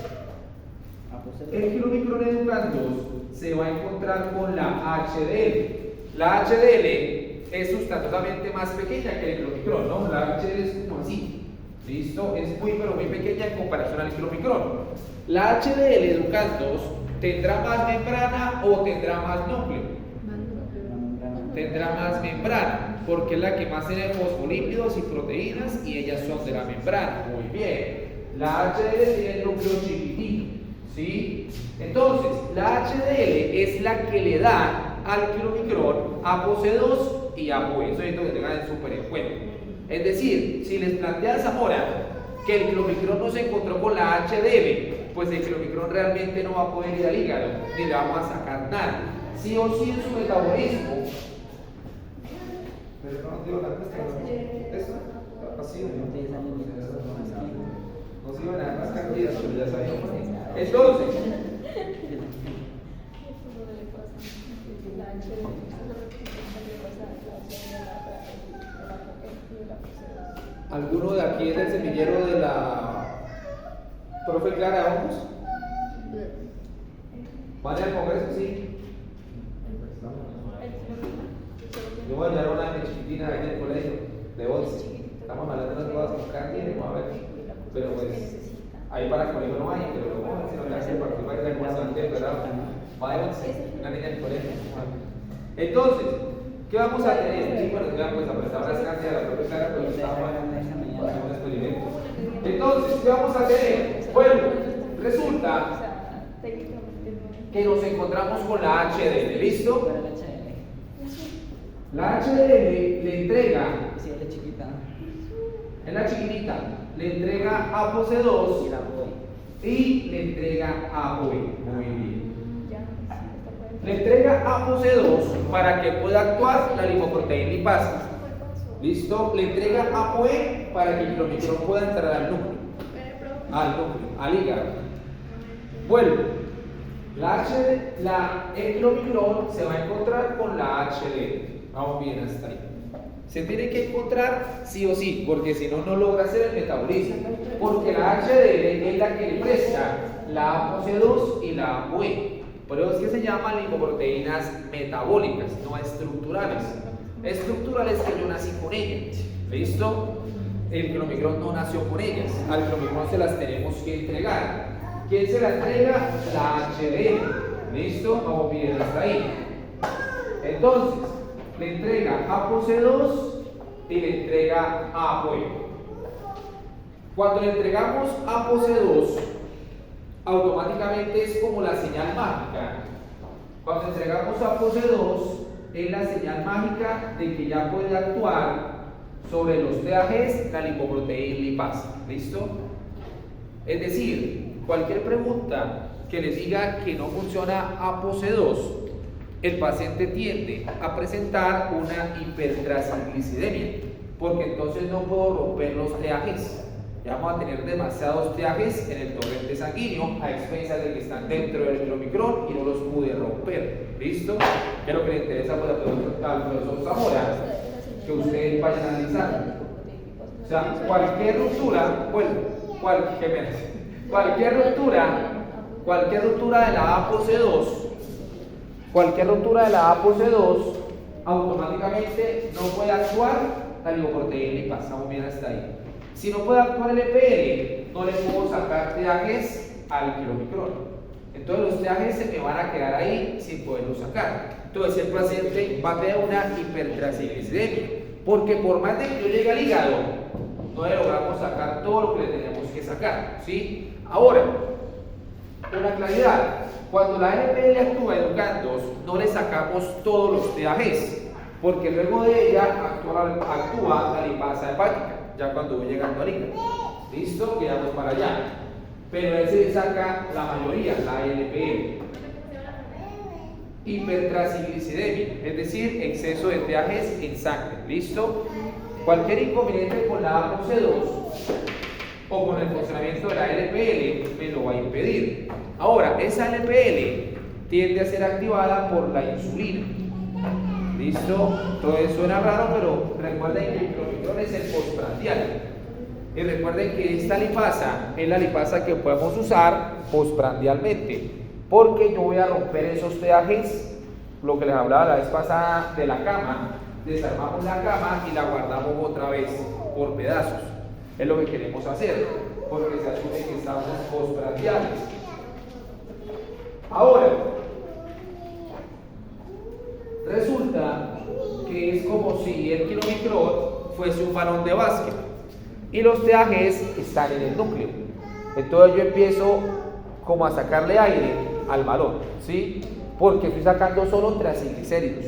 el kilomicrón educandos se va a encontrar con la HDL. La HDL es sustanciosamente más pequeña que el kilomicrón, ¿no? La HDL es como así. ¿Listo? Es muy pero muy pequeña en comparación al kilomicrón. La HDL educandos tendrá más membrana o tendrá más núcleo. Tendrá más membrana, porque es la que más tiene fosfolípidos y proteínas y ellas son de la membrana. Muy bien. La HDL tiene el núcleo chiquitito, ¿sí? Entonces, la HDL es la que le da al kilomicrón ApoC2 y ApoE. Eso es lo que tengan súper en cuenta. Es decir, si les plantea Zamora que el kilomicrón no se encontró con la HDL, pues el kilomicrón realmente no va a poder ir al hígado, ni le vamos a sacar nada. Sí o sí en su metabolismo. Pero no digo la cuestión. Eso, así no se iban a dar más cantidades, pero ya sabíamos. Entonces, ¿alguno de aquí es del semillero de la profe Clara Ojos? ¿Van al congreso? Sí. Yo voy a llevar una de mis chiquitinas aquí en el colegio, de 11. Estamos hablando de unas cosas con Candy, vamos a ver. Pero pues, ahí para el colegio no hay, pero si no le hacen participar de la cosa antes, ¿verdad? Va de 11, una niña del colegio. Entonces, ¿qué vamos a tener? Sí, bueno, ya pues a prestar las Candy a la profe Clara, pero estamos haciendo un experimento. Entonces, ¿qué vamos a tener? Bueno, resulta que nos encontramos con la HDL, ¿listo? La HDL le entrega, Si es chiquita. es la chiquitita, le entrega ApoC2 y le entrega ApoE. Muy bien. Le entrega ApoC2 para que pueda actuar la lipoproteína lipasa. ¿Listo? Le entrega ApoE para que el kilomicrón pueda entrar al núcleo, al hígado. Bueno, el kilomicrón se va a encontrar con la HDL. Vamos bien hasta ahí. Se tiene que encontrar sí o sí, porque si no, no logra hacer el metabolismo. Porque la HDL es la que le presta la ApoC2 y la ApoE. Por eso es que se llaman lipoproteínas metabólicas, no estructurales. Estructurales que yo nací con ellas. ¿Listo? El kilomicrón no nació con ellas. Al kilomicrón se las tenemos que entregar. ¿Quién se la entrega? La HDL. ¿Listo? Vamos bien hasta ahí. Entonces, le entrega ApoC2 y le entrega ApoE. Cuando le entregamos ApoC2, automáticamente es como la señal mágica. Cuando entregamos ApoC2, es la señal mágica de que ya puede actuar sobre los TAGs, la lipoproteína lipasa. ¿Listo? Es decir, cualquier pregunta que les diga que no funciona ApoC2, el paciente tiende a presentar una hipertransglicidemia, porque entonces no puedo romper los TAGs. Ya vamos a tener demasiados TAGs en el torrente sanguíneo a expensas de que están dentro del kilomicrón y no los pude romper. ¿Listo? Que es lo que le interesa pues, al profesor Zamora, que ustedes vayan analizando. O sea, cualquier ruptura, bueno, cualquier ruptura de la ApoC2, automáticamente no puede actuar la lipoproteína lipasa. Vamos bien hasta ahí. Si no puede actuar el EPL, no le puedo sacar TAGs al kilomicrón. Entonces los TAGs se me van a quedar ahí sin poderlos sacar. Entonces el paciente va a tener una hipertransglicidemia, porque por más de que yo llegue al hígado, no le logramos sacar todo lo que le tenemos que sacar, ¿sí? Ahora, una claridad, cuando la LPL actúa educandos, no le sacamos todos los TAGs, porque luego de ella actúa la lipasa hepática. ya cuando voy llegando al hígado. ¿Listo? Quedamos para allá. Pero él se saca la mayoría, la LPL. Hipertransglicidemia, es decir, exceso de TAGs en sangre. ¿Listo? Cualquier inconveniente con la ApoC2 o con el funcionamiento de la LPL me lo va a impedir. Ahora, esa LPL tiende a ser activada por la insulina. ¿Listo? Entonces suena raro, pero recuerden que el clomicrol es el postprandial. Y recuerden que esta lipasa es la lipasa que podemos usar postprandialmente, porque yo voy a romper esos TAGs, lo que les hablaba la vez pasada de la cama. Desarmamos la cama y la guardamos otra vez por pedazos. Es lo que queremos hacer, porque se asume que estamos postprandiales. Ahora, resulta que es como si el kilomicrol fuese un balón de básquet y los TAGs están en el núcleo. Entonces yo empiezo como a sacarle aire al balón, ¿sí? Porque estoy sacando solo triglicéridos,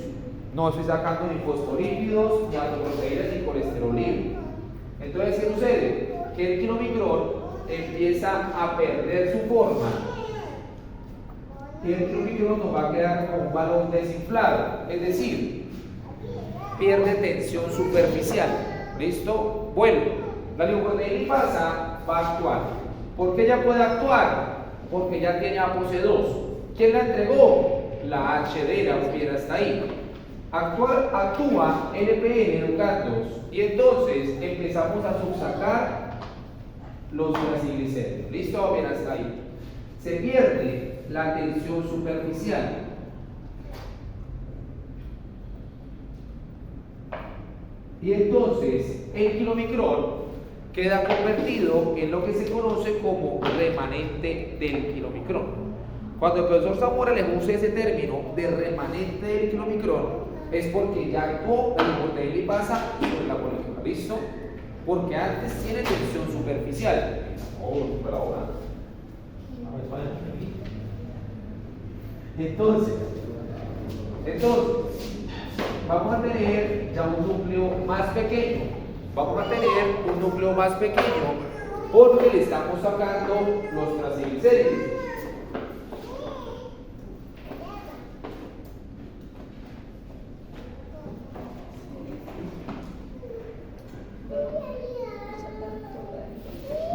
no estoy sacando ni fosfolípidos, ni autoproteínas, ni colesterol libre. Entonces, ¿qué sucede? Que el kilomicrol empieza a perder su forma y el kilomicrol nos va a quedar como un balón desinflado, es decir, pierde tensión superficial. ¿Listo? Vuelvo. La lipoproteína lipasa va a actuar. ¿Por qué ella puede actuar? Porque ya tiene ApoC2. ¿Quién la entregó? La HD, la hubiera hasta ahí. Actúa LPN educandos y entonces empezamos a subsacar los triglicéridos. ¿Listo? Bien hasta ahí. Se pierde la tensión superficial. Y entonces el kilomicrol queda convertido en lo que se conoce como remanente del kilomicrol. Cuando el profesor Zamora le usa ese término de remanente del kilomicrol, es porque ya actuó la lipoproteína lipasa sobre la molécula. ¿Listo? Porque antes tiene tensión superficial. Pero ahora. Entonces, vamos a tener ya un núcleo más pequeño. Vamos a tener un núcleo más pequeño porque le estamos sacando los triglicéridos.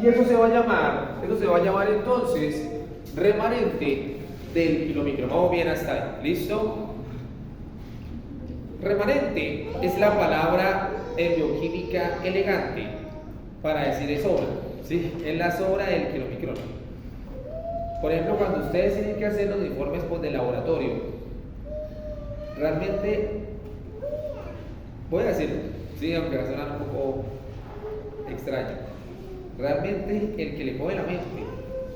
Y eso se va a llamar entonces remanente del kilomicrol. Vamos bien hasta ahí. ¿Listo? Remanente es la palabra en bioquímica elegante para decir sobra, ¿sí? Es la sobra del kilomicrol. Por ejemplo, cuando ustedes tienen que hacer los informes de laboratorio, realmente, voy a decirlo, sí, aunque va a sonar un poco extraño, realmente el que le mueve la mente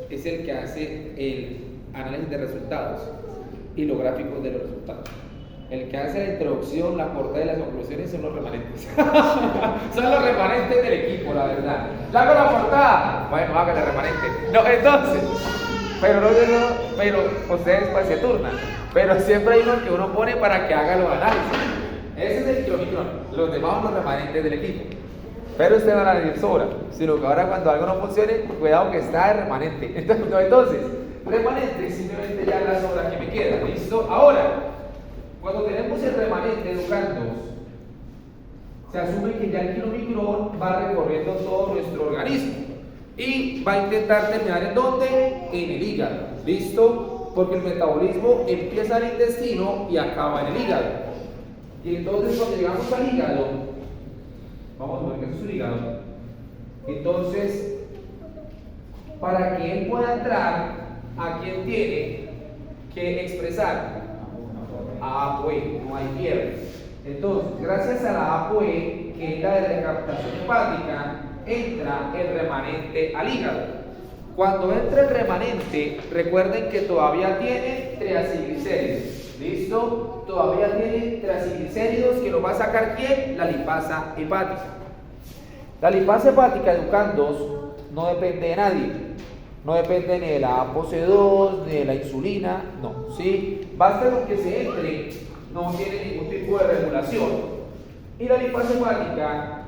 es el que hace el análisis de resultados y los gráficos de los resultados. El que hace la introducción, la portada y las conclusiones son los remanentes. Son los remanentes del equipo, la verdad. ¿Le hago la portada? Bueno, hágale remanente. No, entonces, pero ustedes pues se turnan. Pero siempre hay uno que uno pone para que haga los análisis. Ese es el kilomicrol. Los demás son los remanentes del equipo. Pero usted no la decir sobra, sino que ahora cuando algo no funcione, cuidado que está de remanente. Entonces, remanente es simplemente ya la sobra que me queda. ¿Listo? Ahora, cuando tenemos el remanente educandos, se asume que ya el kilomicrol va recorriendo todo nuestro organismo y va a intentar terminar ¿en dónde? En el hígado. ¿Listo? Porque el metabolismo empieza en el intestino y acaba en el hígado. Y entonces cuando llegamos al hígado, vamos a ver que eso es un hígado. Entonces, para que él pueda entrar, ¿a quién tiene que expresar? A ApoE, no hay pierde. Entonces, gracias a la ApoE, que es la de recaptación hepática, entra el remanente al hígado. Cuando entra el remanente, recuerden que todavía tiene triglicéridos. ¿Listo? Todavía tiene triglicéridos que lo va a sacar ¿quién? La lipasa hepática. La lipasa hepática, educandos, no depende de nadie. No depende ni de la ApoC2, ni de la insulina, no, ¿sí? Basta con que se entre, no tiene ningún tipo de regulación. Y la lipasa hepática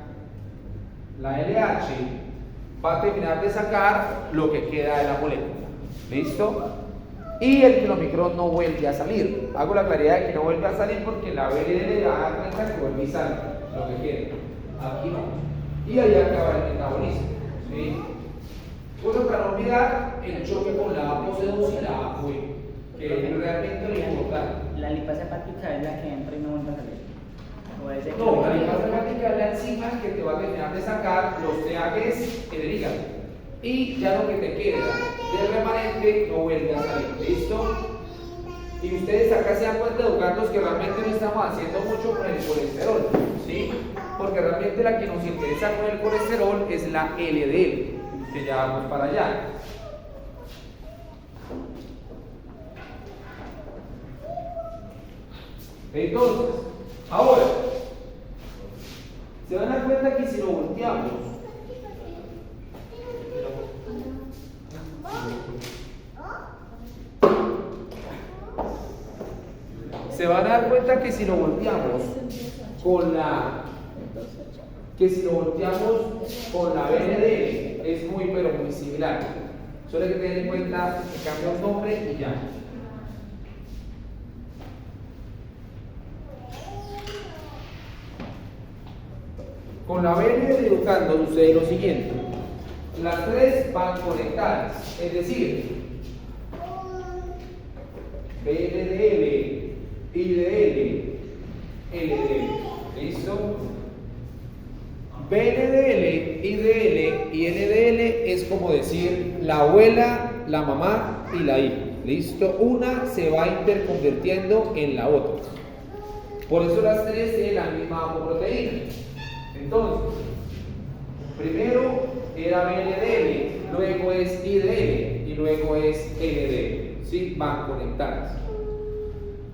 la LH va a terminar de sacar lo que queda de la molécula. ¿Listo? Y el kilomicrón no vuelve a salir. Hago la claridad de que no vuelve a salir porque la BLL va a dar cuenta que vuelve y sale lo que queda. Aquí no. Y ahí acaba el metabolismo. ¿Sí? Bueno, para no olvidar el choque con la ApoC2 y la ApoE, que es realmente lo importante. La lipasa hepática es la que entra y no vuelve a salir. O es el No, la lipasa hepática es la enzima que te va a terminar de sacar los TAGs en el hígado. Y ya lo que te queda del remanente no vuelve a salir. ¿Listo? Y ustedes acá se dan cuenta, educandos, que realmente no estamos haciendo mucho con el colesterol. ¿Sí? Porque realmente la que nos interesa con el colesterol es la LDL, que ya vamos para allá. Entonces, ahora, se van a dar cuenta que si lo volteamos, se van a dar cuenta que si lo volteamos con la BND es muy pero muy similar. Solo hay que tener en cuenta que cambia un nombre y ya. Con la BND de educando sucede lo siguiente. Las tres van conectadas, es decir, BNDL, IDL, LDL. ¿Listo? BNDL, IDL y LDL es como decir la abuela, la mamá y la hija. ¿Listo? Una se va interconvirtiendo en la otra. Por eso las tres tienen la misma apoproteína. Entonces, primero era BNDL, luego es IDL y luego es LDL. ¿Sí? Van conectadas.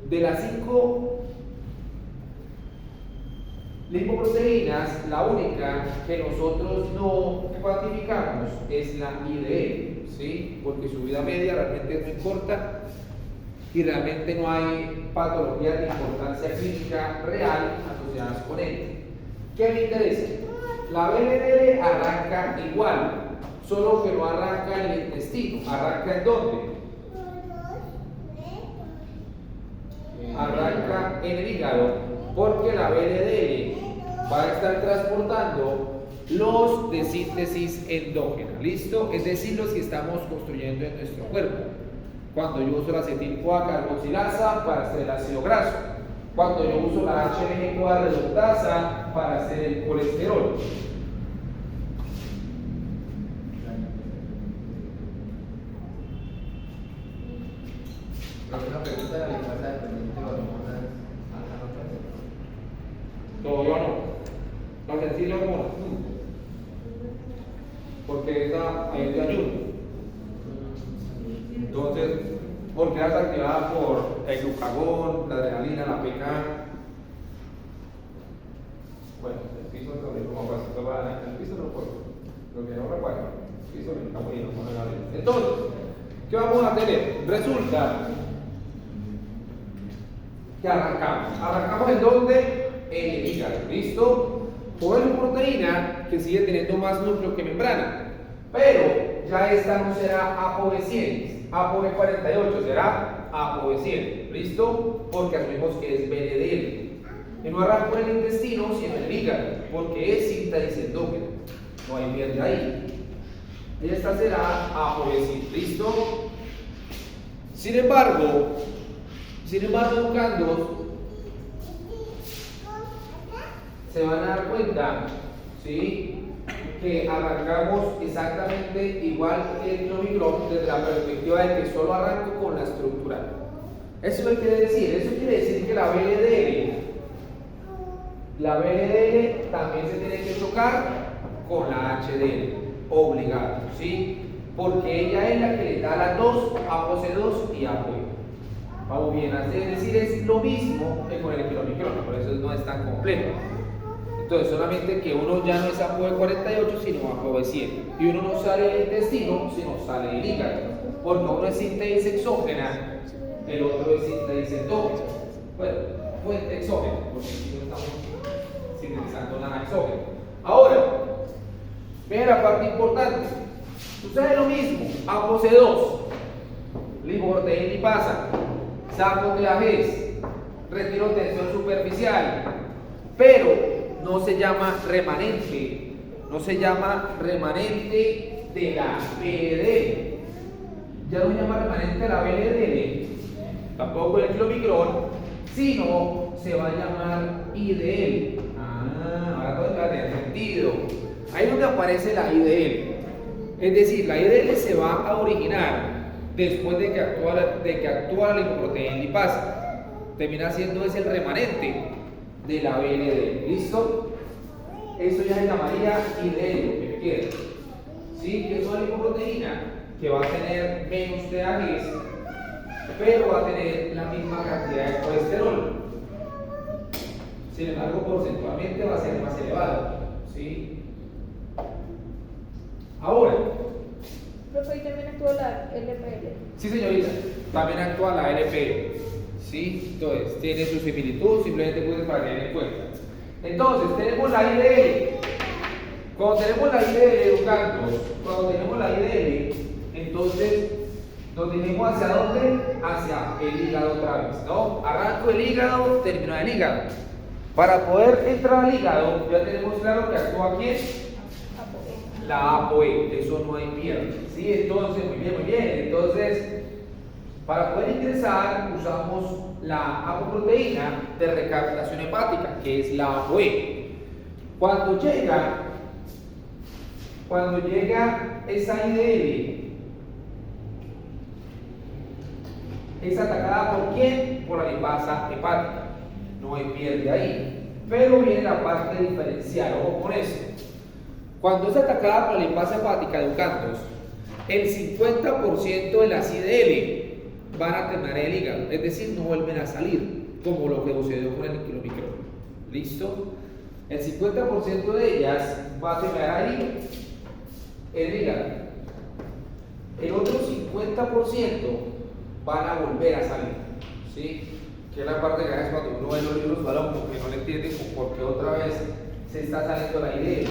De las 5 lipoproteínas, la única que nosotros no cuantificamos es la IDL, ¿sí? Porque su vida media realmente no importa y realmente no hay patologías de importancia clínica real asociadas con él. ¿Qué me interesa? La BLDL arranca igual, solo que no arranca en el intestino. ¿Arranca en dónde? Arranca en el hígado, porque la BLDL va a estar transportando los de síntesis endógena, ¿listo? Es decir, los que estamos construyendo en nuestro cuerpo. Cuando yo uso la acetil-CoA carboxilasa para hacer el ácido graso, cuando yo uso la HBG-CoA reductasa para hacer el colesterol. Una pregunta de la lipasa dependiente de hormonas. Todavía no. La sensible hormona. Porque esa es de ayuno. Entonces, porque es activada por el glucagón, la adrenalina, la PK. Bueno, el piso no lo como pasito para el piso no puedo. Lo que no recuerdo. El piso está muy bien. Entonces, ¿qué vamos a tener? Resulta que arrancamos. ¿Arrancamos en dónde? En el hígado. ¿Listo? Por una proteína que sigue teniendo más núcleo que membrana. Pero ya esta no será ApoB100, ApoB48, será ApoB100. ¿Listo? Porque asumimos que es BNDL. Y no arranca en el intestino, sino en el hígado, porque es síntesis endógena. No hay pierde ahí. Y esta será ApoB100. ¿Listo? Sin embargo, educandos, se van a dar cuenta, ¿sí?, que arrancamos exactamente igual que el kilomicrón desde la perspectiva de que solo arranco con la estructural. ¿Eso qué quiere decir? Eso quiere decir que la BLDL también se tiene que chocar con la HDL, obligado, ¿sí? Porque ella es la que le da las dos, ApoC2 y ApoE. Vamos bien, es decir, es lo mismo que con el kilomicrón, por eso no es tan complejo. Entonces, solamente que uno ya no es ApoB48, sino ApoB100. Y uno no sale del intestino, sino sale del hígado. Porque uno es síntesis exógena, el otro es síntesis endógena. Bueno, fuente exógena, porque aquí no estamos sintetizando nada exógeno. Ahora, Mira la parte importante. Sucede lo mismo. ApoC2, lipoproteína lipasa, saco TAGs, retiro tensión superficial, pero no se llama remanente, no se llama remanente de la VLDL. Ya no se llama remanente de la VLDL, tampoco el kilomicrón, sino se va a llamar IDL. Ahora todo va a tener sentido. Ahí es donde aparece la IDL. Es decir, la IDL se va a originar después de que actúa la lipoproteína lipasa. Termina siendo ese el remanente de la VLDL. ¿Listo? Eso ya se llamaría IDL, lo que quieras. ¿Sí? Que es una lipoproteína que va a tener menos TAGs, pero va a tener la misma cantidad de colesterol. Sin embargo, porcentualmente va a ser más elevado. ¿Sí? Ahora. Profe, ¿y también actúa la LPL? Sí, señorita. También actúa la LPL. ¿Sí? Entonces, tiene su similitud, simplemente puedes para tener en cuenta. Entonces, tenemos la IDL. Cuando tenemos la IDL, educandos, cuando tenemos la IDL, entonces nos dirigimos hacia dónde? Hacia el hígado otra vez, ¿no? Arranco el hígado, termino el hígado. Para poder entrar al hígado, ya tenemos claro que actúa ¿quién? La ApoE, eso no hay pierde. ¿Sí? Entonces, muy bien. Entonces, para poder ingresar, usamos la apoproteína de recaptación hepática, que es la ApoE. Cuando llega esa IDL, es atacada ¿por quién? Por la lipasa hepática. No hay pierde ahí. Pero viene la parte diferencial, ojo con eso. Cuando es atacada por la lipasa hepática, educandos, el 50% de las IDL van a terminar en el hígado, es decir, no vuelven a salir, como lo que sucedió con el kilomicrón. ¿Listo? El 50% de ellas va a terminar ahí, en el hígado. El otro 50% van a volver a salir. ¿Sí? Que es la parte que a veces cuando uno ve los libros balón, como que no le entiende por qué otra vez se está saliendo la IDL.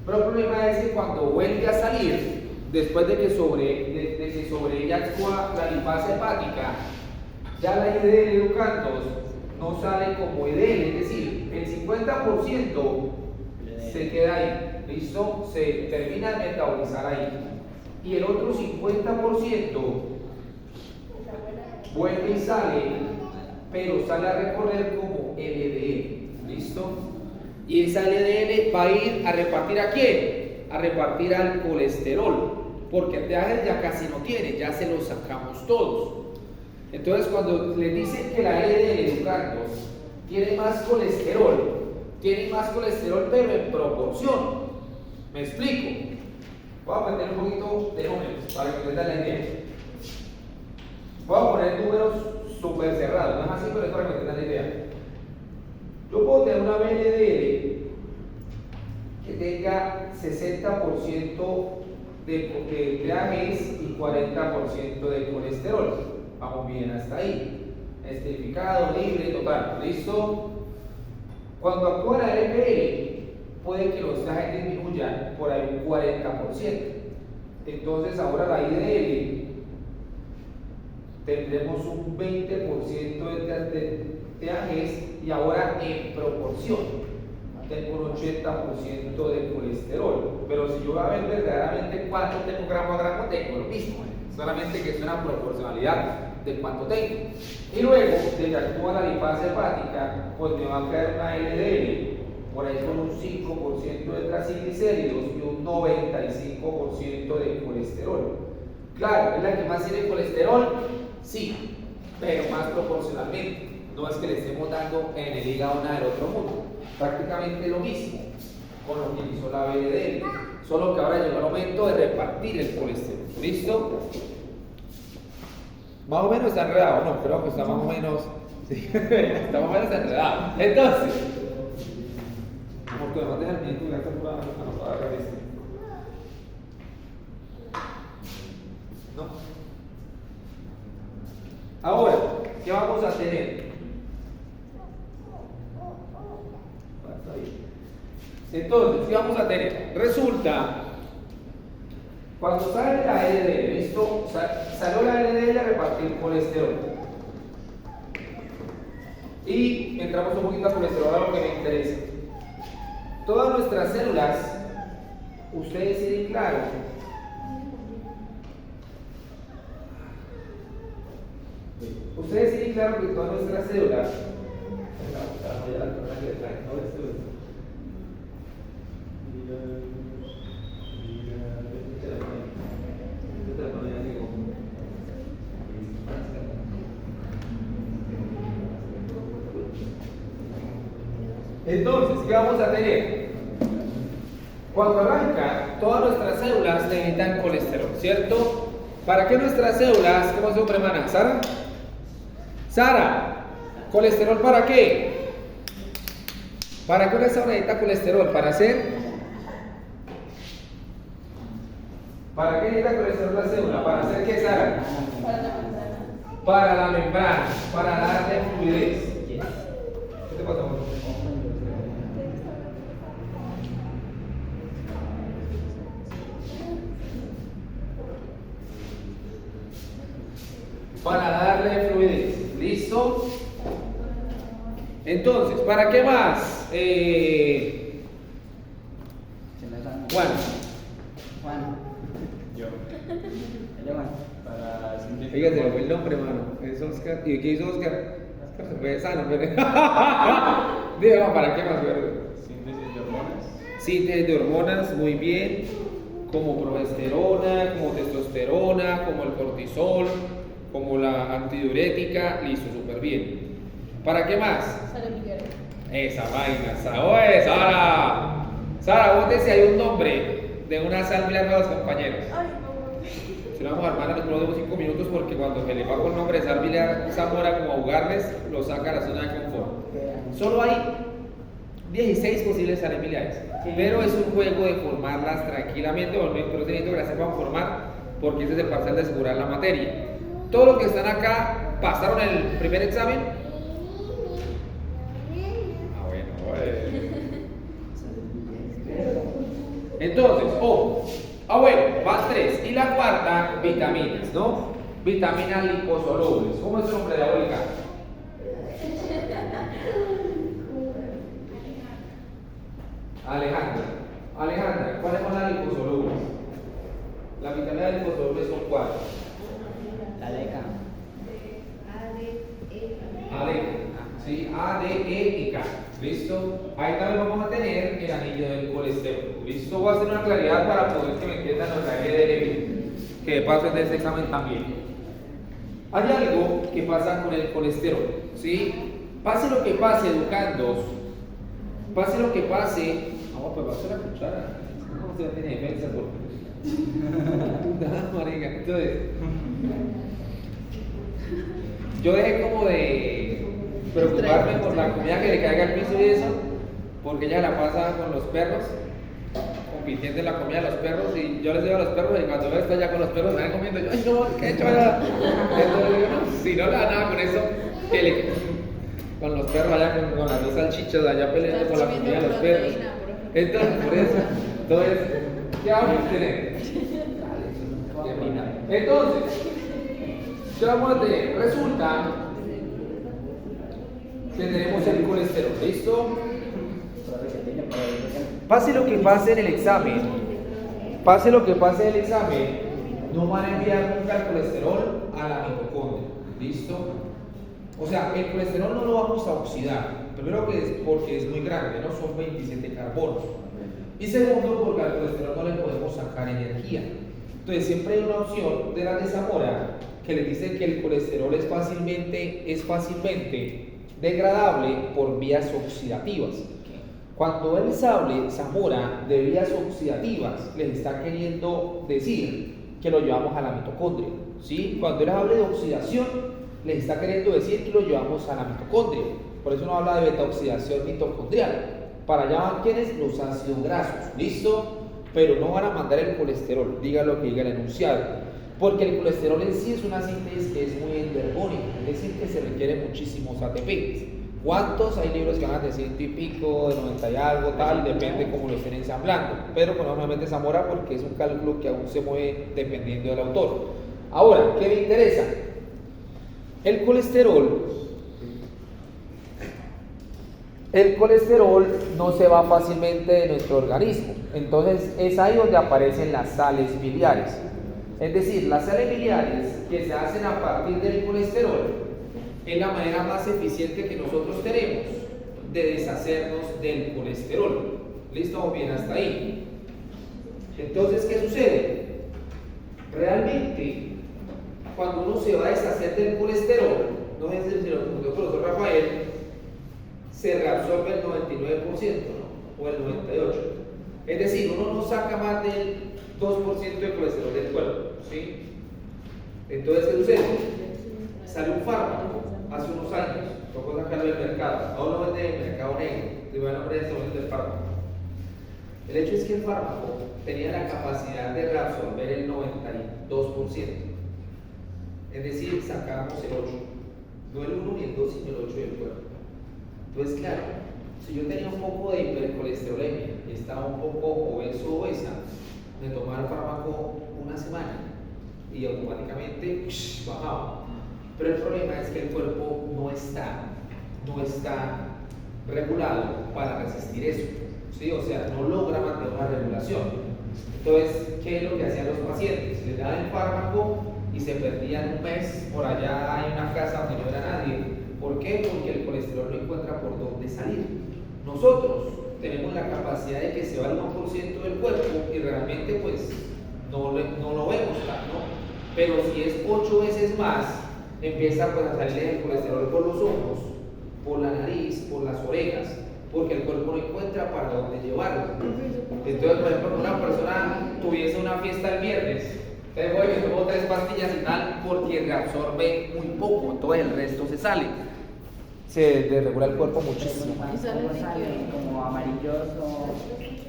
Pero el problema es que cuando vuelve a salir, después de que sobre ella actúa la lipasa hepática, ya la IDL, educandos, no sale como IDL, es decir, el 50% se queda ahí, ¿listo? Se termina de metabolizar ahí. Y el otro 50% vuelve y sale, pero sale a recorrer como LDL, ¿listo? Y esa LDL va a ir a repartir ¿a quién? A repartir al colesterol, porque TAGs ya casi no tiene, ya se los sacamos todos. Entonces, cuando le dicen que la LDL, educandos, tiene más colesterol, pero en proporción. ¿Me explico? Voy a meter un poquito de números para que entiendan la idea. Voy a poner números súper cerrados, no es así, pero es para que entiendan la idea. Yo puedo tener una VLDL que tenga 60% de TAGs y 40% de colesterol. Vamos bien hasta ahí. Esterificado, libre, total. ¿Listo? Cuando actúa la LPL, puede que los TAGs disminuyan por ahí un 40%. Entonces, ahora la IDL tendremos un 20% de TAGs y ahora en proporción tengo un 80% de colesterol. Pero si yo voy a ver verdaderamente cuánto tengo gramo a gramo, tengo lo mismo, solamente que es una proporcionalidad de cuánto tengo. Y luego de que actúa la lipasa hepática, pues me va a caer una LDL por ahí con un 5% de triglicéridos y un 95% de colesterol. Claro, ¿es la que más tiene colesterol? Sí, pero más proporcionalmente. No es que le estemos dando en el hígado nada del otro mundo. Prácticamente lo mismo con lo que hizo la VLDL, solo que ahora llegó el momento de repartir el colesterol. ¿Listo? Más o menos está enredado, no, creo que está más o menos, sí, está más o menos enredado. Entonces, porque además deja el minuto y la captura anotada acá, ¿viste? ¿No? Ahora, ¿qué vamos a tener? Entonces, ¿qué vamos a tener? Resulta, cuando sale la LDL, ¿listo? Salió la LDL a repartir colesterol. Y entramos un poquito a colesterol, a lo que me interesa. Todas nuestras células, ustedes tienen claro, que todas nuestras células, entonces, ¿qué vamos a tener? Cuando arranca, todas nuestras células necesitan colesterol, ¿cierto? ¿Para qué nuestras células? ¿Cómo se llama, hermana? ¿Sara? Sara, ¿colesterol para qué? ¿Para qué una célula necesita colesterol? ¿Para hacer? ¿Para qué necesita colesterol la célula? ¿Para hacer qué, Sara? Para la manzana. Para la membrana, para darle fluidez. ¿Qué te pasa, amor? Para darle fluidez. ¿Listo? Entonces, ¿para qué más? Juan. Juan. Yo. Él es Juan. Para simplificar. Fíjate, fue el nombre, hermano. Es Oscar. ¿Y qué hizo Oscar? Oscar se fue sano, pero. Dime, ¿para qué más, verdad? Síntesis de hormonas. Síntesis de hormonas, muy bien. Como progesterona, como testosterona, como el cortisol, como la antidiurética. Listo, súper bien. ¿Para qué más? Sale Miguel. Esa vaina. ¡Oye, Sara! Sara, vos si hay un nombre de una sal milar a los compañeros. Ay, no. Si lo vamos a armar, nos demos 5 minutos porque cuando se le va con el nombre de sal milar Zamora como a jugarles, lo saca a la zona de confort. Solo hay 16 posibles sales milares, pero es un juego de formarlas tranquilamente, pero necesito que las sepan formar porque ese es el parcial de asegurar la materia. Todos los que están acá pasaron el primer examen. Ah, bueno. Entonces, bueno, van 3. Y la cuarta, vitaminas, ¿no? Vitaminas liposolubles. ¿Cómo es el nombre de la abuela? Alejandra, ¿cuáles son las liposolubles? Las vitaminas liposolubles son 4. La leca. A, D, ¿sí? A, D, E y K. ¿Listo? Ahí también vamos a tener el anillo del colesterol. ¿Listo? Voy a hacer una claridad para poder que me entiendan los LDL, que de paso es de este examen también. Hay algo que pasa con el colesterol, ¿sí? Pase lo que pase, educandos, pase lo que pase. Vamos, pues va a hacer la cuchara. ¿Cómo se tiene defensa? Marica. Entonces, yo dejé como de preocuparme por la comida que le caiga al piso y eso, porque ella la pasa con los perros, compitiendo en la comida de los perros, y yo les digo a los perros, y cuando veo esto ya con los perros me van comiendo, yo, ay no, ¿qué he hecho allá? Entonces, digo, no, si no le da nada con eso, que le, con los perros allá, con las dos salchichas allá peleando por la comida de los perros. Entonces, por eso, entonces, ¿qué vamos a tener? Entonces, ¿qué vamos a tener? Resulta que tenemos el colesterol, ¿listo? Pase lo que pase en el examen, no van a enviar nunca el colesterol a la mitocondria, ¿listo? O sea, el colesterol no lo vamos a oxidar, primero que es porque es muy grande, ¿no? Son 27 carbonos. Y segundo, porque al colesterol no le podemos sacar energía. Entonces siempre hay una opción de la de Zamora que les dice que el colesterol es fácilmente degradable por vías oxidativas. Cuando él hable Zamora de vías oxidativas, les está queriendo decir que lo llevamos a la mitocondria, ¿sí? Cuando él hable de oxidación, les está queriendo decir que lo llevamos a la mitocondria. Por eso no habla de beta-oxidación mitocondrial. Para allá van quienes los ácidos grasos, ¿listo? Pero no van a mandar el colesterol, diga lo que diga el enunciado, porque el colesterol en sí es una síntesis que es muy endergónica, es decir, que se requiere muchísimos ATP. ¿Cuántos? Hay libros que van de 100 y pico, de 90 y algo, tal, depende cómo lo estén ensamblando. Pero pues normalmente Zamora porque es un cálculo que aún se mueve dependiendo del autor. Ahora, ¿qué me interesa? El colesterol no se va fácilmente de nuestro organismo. Entonces es ahí donde aparecen las sales biliares. Es decir, las sales biliares que se hacen a partir del colesterol es la manera más eficiente que nosotros tenemos de deshacernos del colesterol. ¿Listo? ¿Vamos bien hasta ahí? Entonces, ¿qué sucede? Realmente, cuando uno se va a deshacer del colesterol, no es el doctor Rafael, se reabsorbe el 99%, ¿no? O el 98%. Es decir, uno no saca más del 2% de colesterol del cuerpo, ¿sí? Entonces, ¿qué sucede? Sale un fármaco hace unos años, tocó sacarlo del mercado, ahora lo vende en el mercado negro, te voy a nombrar el nombre del fármaco. El hecho es que el fármaco tenía la capacidad de reabsorber el 92%, es decir, sacábamos el 8%, no el 1 ni el 2, sino el 8% del cuerpo. Entonces, claro, si yo tenía un poco de hipercolesterolemia y estaba un poco obeso o obesa, me tomaba el fármaco una semana y automáticamente bajaba. Pero el problema es que el cuerpo no está regulado para resistir eso, ¿sí? O sea, no logra mantener una regulación. Entonces, ¿qué es lo que hacían los pacientes? Les daban el fármaco y se perdían un mes por allá en una casa donde no era nadie. ¿Por qué? Porque el colesterol no encuentra por dónde salir. Nosotros tenemos la capacidad de que se va el 1% del cuerpo y realmente pues no lo vemos, ¿no? Pero si es 8 veces más, empieza pues a salir el colesterol por los ojos, por la nariz, por las orejas, porque el cuerpo no encuentra para dónde llevarlo. Entonces, por ejemplo, una persona tuviese una fiesta el viernes, entonces voy, me tomo 3 pastillas y tal, porque reabsorbe muy poco, todo el resto se sale. Se desregula el cuerpo muchísimo. Y sale ¿Cómo sale? líquido. Como amarilloso.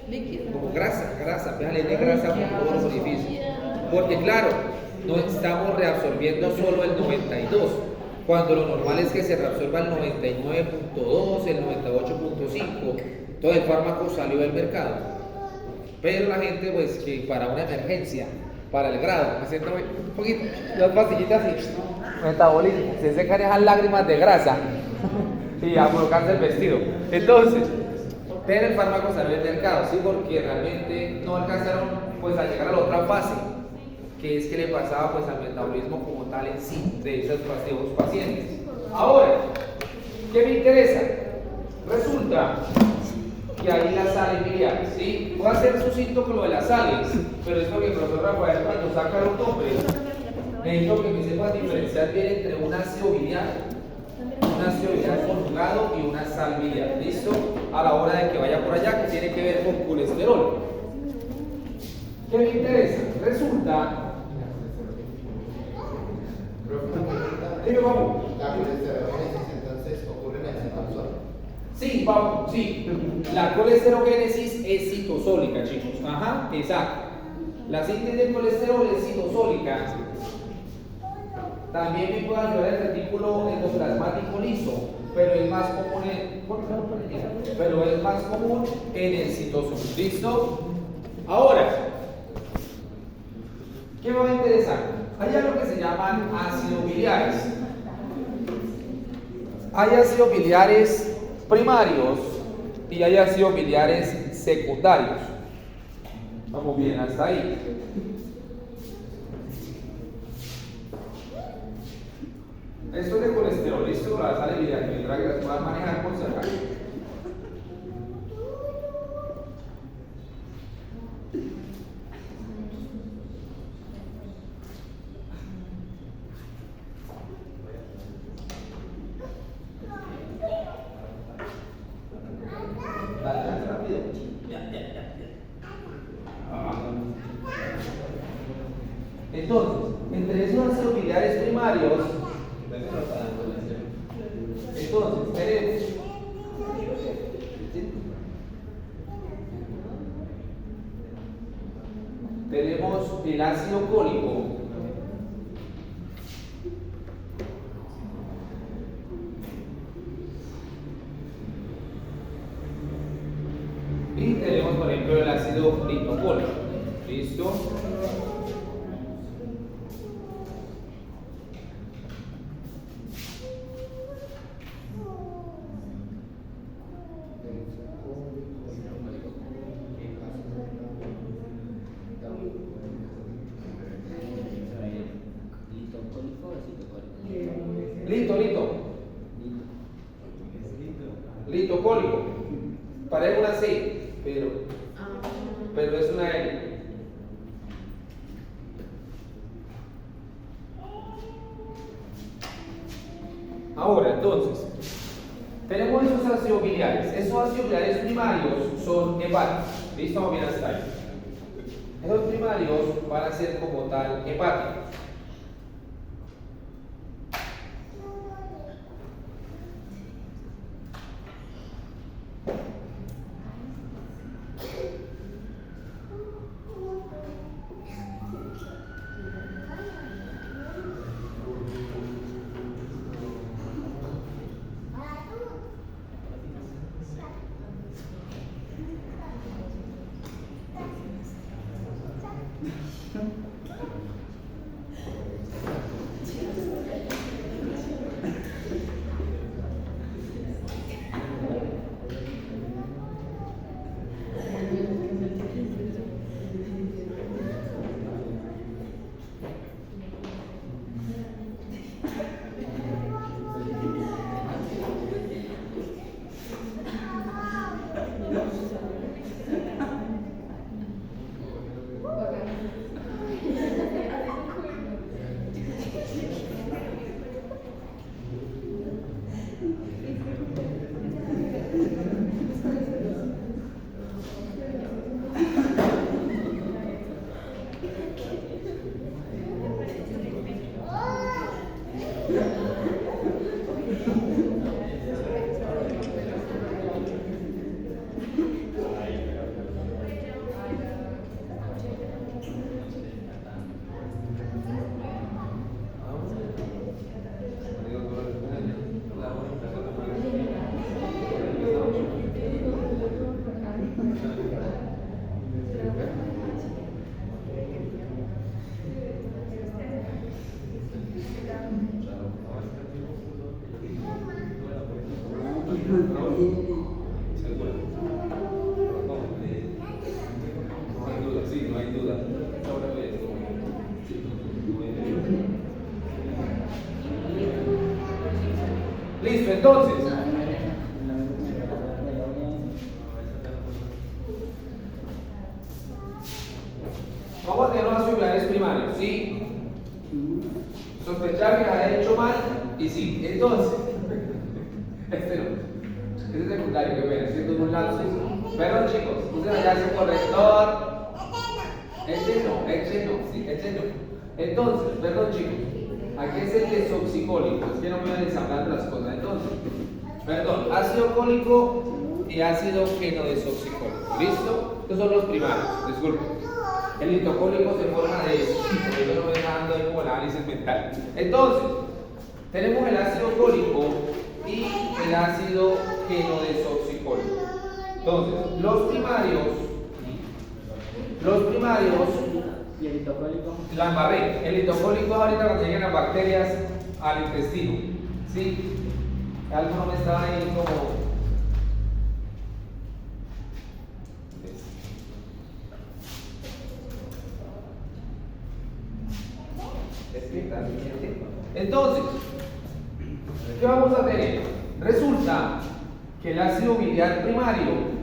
Líquido. Como grasa, fíjale de grasa por todos los orificios. Porque claro, no estamos reabsorbiendo solo el 92, cuando lo normal es que se reabsorba el 99.2, el 98.5. Todo el fármaco salió del mercado. Pero la gente, pues, que para una emergencia, para el grado, me siento un poquito, las pastillitas así, metabolismo, se secan esas lágrimas de grasa y a colocarse el vestido. Entonces, pero el fármaco salió del mercado, sí, porque realmente no alcanzaron pues a llegar a la otra fase, que es que le pasaba pues al metabolismo como tal en sí de esos pacientes. Ahora, ¿qué me interesa? Resulta que hay las sales biliares, ¿sí? Voy a hacer sucinto con lo de las sales, pero es porque el profesor Rafael cuando saca los nombres, necesito que me sepas diferenciar bien entre un ácido biliar conjugado y una sal biliar, ¿listo? A la hora de que vaya por allá, que tiene que ver con colesterol. ¿Qué me interesa? Resulta... Dime, vamos. La colesterogénesis entonces ocurre en el citosol. Sí, vamos, sí. La colesterogénesis es citosólica, chicos. Ajá, exacto. La síntesis del colesterol es citosólica. También me puede ayudar el retículo endoplasmático liso, pero es más común en el citosol. ¿Listo? Ahora, ¿qué me va a interesar? Hay algo que se llaman ácidos biliares. Hay ácidos biliares primarios y hay ácidos biliares secundarios. Vamos bien hasta ahí. Esto es de colesterol, listo, la sal biliar, que las puedan manejar por si acaso. Entonces, entre esos ácidos biliares primarios, entonces tenemos el ácido cólico, Y tenemos, por ejemplo, el ácido litocólico. ¿Listo? ¿Litocólico o citocólico? Lito. Litocólico. Parece una C, pero es una L. Ahora, entonces, tenemos esos ácidos biliares. Esos ácidos biliares primarios son hepáticos. ¿Listo? Vamos bien hasta ahí. Esos primarios van a ser como tal hepáticos. ¿Seguro? No hay duda, sí, no hay duda. Ahora ve. Listo, entonces. Vamos a tener unos ácidos biliares primarios, ¿sí? Sospechar que la haya hecho mal y sí. Entonces, este no. Este es secundario, que ven, haciendo un lapsus. Perdón, chicos, usen allá su corrector. Este no. Entonces, perdón, chicos, aquí es el desoxicólico. Es que no me voy a ensamblar las cosas. Entonces, perdón, ácido cólico y ácido genodesoxicólico. ¿Listo? Estos son los primarios, disculpen. El litocólico se forma de eso, porque yo no me dejo dando ahí como el análisis mental. Entonces, tenemos el ácido cólico y el ácido genodesoxicólico. Entonces, los primarios ¿Y el litocólico? la embarré. El litocólico ahorita cuando lleguen las bacterias al intestino. ¿Sí? Algo no me estaba ahí como. Entonces, ¿qué vamos a tener? Resulta que el ácido biliar primario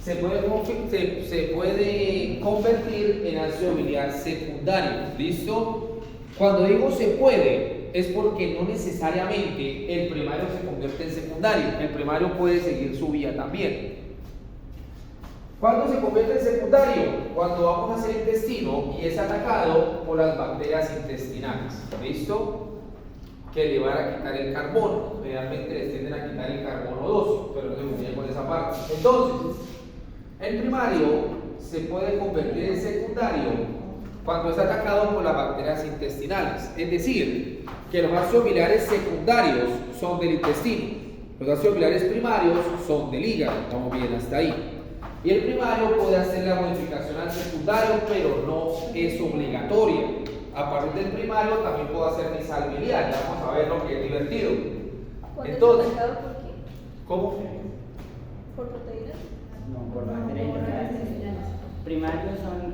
se puede convertir en ácido biliar secundario. ¿Listo? Cuando digo se puede, es porque no necesariamente el primario se convierte en secundario. El primario puede seguir su vía también. ¿Cuándo se convierte en secundario? Cuando vamos hacia el intestino y es atacado por las bacterias intestinales. ¿Listo? Que le van a quitar el carbono. Realmente les tienden a quitar el carbono 2, pero no se confíen con esa parte. Entonces, el primario se puede convertir en secundario cuando es atacado por las bacterias intestinales. Es decir, que los ácidos biliares secundarios son del intestino. Los ácidos biliares primarios son del hígado. Estamos bien hasta ahí. Y el primario puede hacer la modificación al secundario, pero no es obligatoria. A partir del primario también puedo hacer mi sal biliar, ya vamos a ver lo que es divertido. Entonces, ¿por qué? ¿cómo? ¿Por proteínas? No, por bacterias intestinales. Primarios son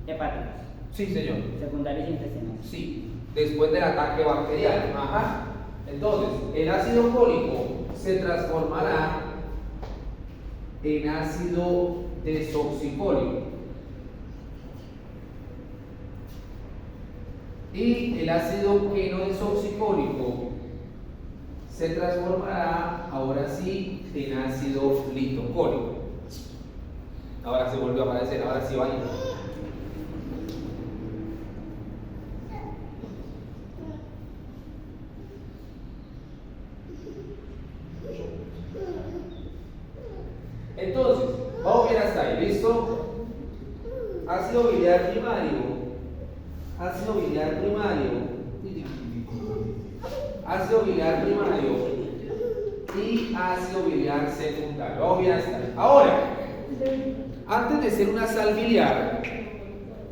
hepáticos, Sí, señor. secundarios intestinales. Sí, después del ataque bacteriano. Ajá. Entonces, el ácido fólico se transformará en ácido desoxifólico. Y el ácido quenodesoxifólico se transformará ahora sí en ácido litocólico. Ahora se volvió a aparecer, ahora sí va a ir. Entonces, vamos bien hasta ahí, ¿listo? Ácido biliar primario, ácido biliar primario, ácido biliar primario y ácido biliar secundario. Vamos bien hasta ahí. Ahora, antes de ser una sal biliar,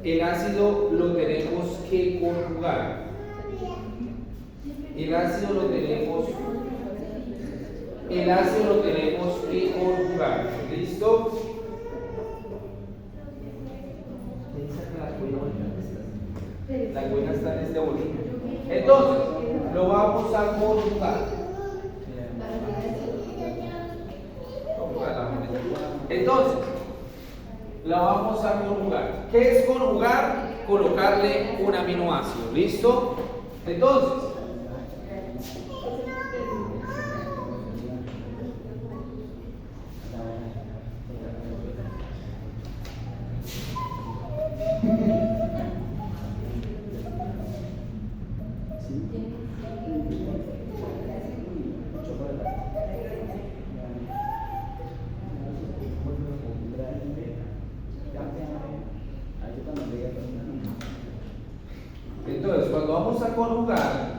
el ácido lo tenemos que conjugar. El ácido lo tenemos que conjugar. ¿Listo? La cuena está en este bolillo. Entonces, lo vamos a conjugar. Entonces, la vamos a conjugar. ¿Qué es conjugar? Colocarle un aminoácido. ¿Listo? Entonces, entonces, cuando vamos a conjugar,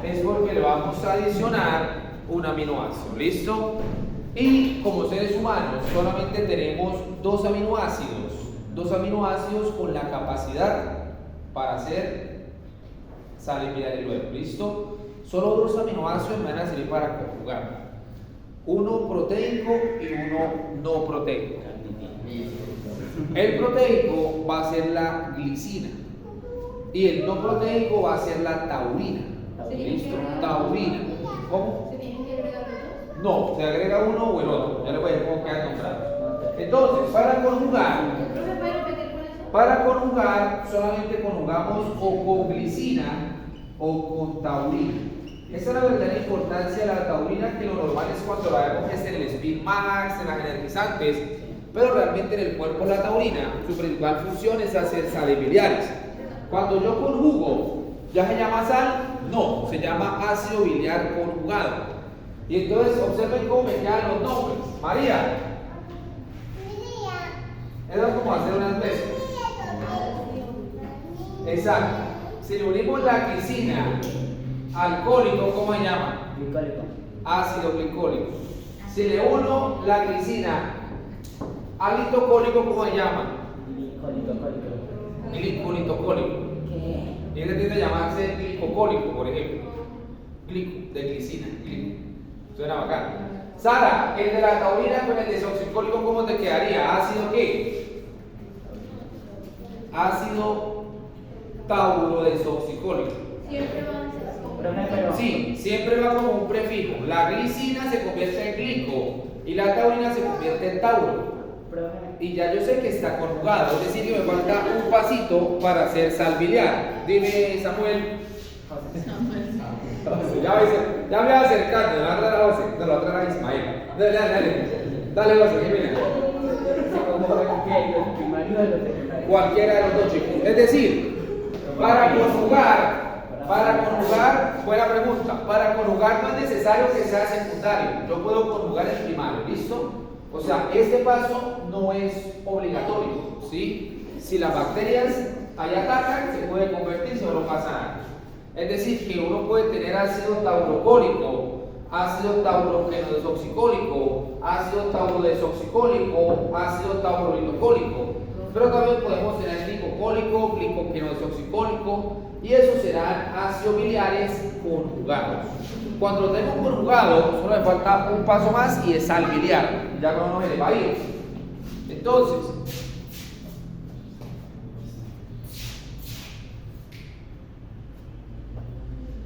es porque le vamos a adicionar un aminoácido, ¿listo? Y como seres humanos solamente tenemos dos aminoácidos con la capacidad para hacer sal biliar y luego, ¿listo? Solo dos aminoácidos me van a servir para conjugar, uno proteico y uno no proteico. El proteico va a ser la glicina y el no proteico va a ser la taurina. ¿Listo? Taurina. ¿Cómo? ¿Se tienen que agregar los dos? No, se agrega uno o el otro. Ya le voy a decir cómo quedan nombrados. Entonces, para conjugar, ¿Profe, puede repetir con eso? para conjugar solamente conjugamos o con glicina o con taurina. Esa es la verdadera importancia de la taurina, que lo normal es cuando la vemos que es en el Speed Max, en las energizantes, pero realmente en el cuerpo la taurina, su principal función es hacer sales biliares. Cuando yo conjugo, ¿ya se llama sal? No, se llama ácido biliar conjugado. Y entonces observen cómo me quedan los nombres. María. Eso es como hacer unas mezclas. Exacto. Si le unimos la glicina alcohólico, ¿cómo se llama? Glicólico. Ácido glicólico. Si le uno la glicina al litocólico, ¿cómo se llama? Glicolitocólico. ¿Qué? Y este tiende a llamarse glicocólico, por ejemplo. Glico, de glicina. Glico. Suena bacán. Sara, el de la taurina con el desoxicólico, ¿cómo te quedaría? ¿Ácido qué? Ácido taurodesoxicólico. Siempre van a ser Profe, pero... Sí, siempre va como un prefijo. La glicina se convierte en glico y la taurina se convierte en tauro. Profe, Y ya yo sé que está conjugado, es decir, que me falta un pasito para hacer sal biliar. Dime, Samuel. Ya me va acercando, me va a traer a José, no lo va a traer a Ismael. Dale, José, que mira. Cualquiera de los dos chicos. Es decir, para conjugar, buena pregunta, para conjugar no es necesario que sea secundario, yo puedo conjugar el primario, ¿listo? O sea, este paso no es obligatorio, ¿sí? Si las bacterias ahí atacan, se puede convertir si no pasa nada. Es decir, que uno puede tener ácido taurocólico, ácido tauroceno desoxicólico, ácido taurodesoxicólico, ácido taurolitocólico. Pero también podemos tener glicocólico, glicoqueno desoxicólico, y esos serán ácidos biliares conjugados. Cuando lo tengo conjugado, solo me falta un paso más y es sal biliar. Ya no nos eleva ahí. Entonces,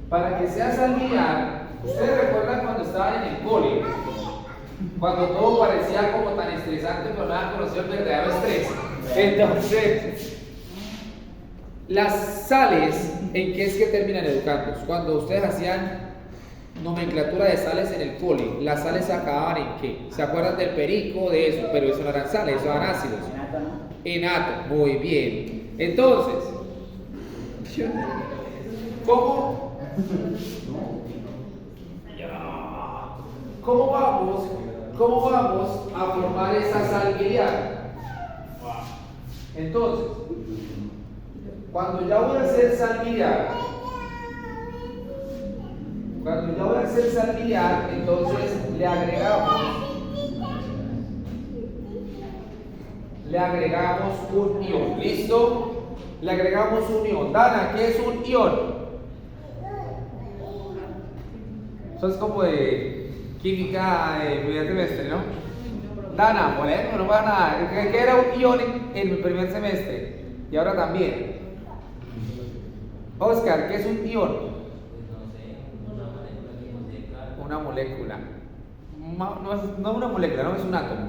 para que sea sal biliar, ustedes recuerdan cuando estaban en el cole, cuando todo parecía como tan estresante, pero nada conocido el verdadero estrés. Entonces, las sales, ¿en qué es que terminan educándonos? Cuando ustedes hacían nomenclatura de sales en el cole, ¿las sales acababan en qué? ¿Se acuerdan del perico, de eso? Pero eso no eran sales, eso eran ácidos. En átomo, muy bien. Entonces, ¿cómo vamos a formar esa sal biliar? Entonces, cuando ya voy a hacer sal biliar, entonces le agregamos un ion. ¿Listo? Le agregamos un ion. Dana, ¿qué es un ion? Eso es como de química de primer semestre, ¿no? Dana, por ejemplo, no pasa nada. ¿Qué era un ion en el primer semestre? Y ahora también. Oscar, ¿qué es un ion? Una molécula. No es una molécula, no es un átomo.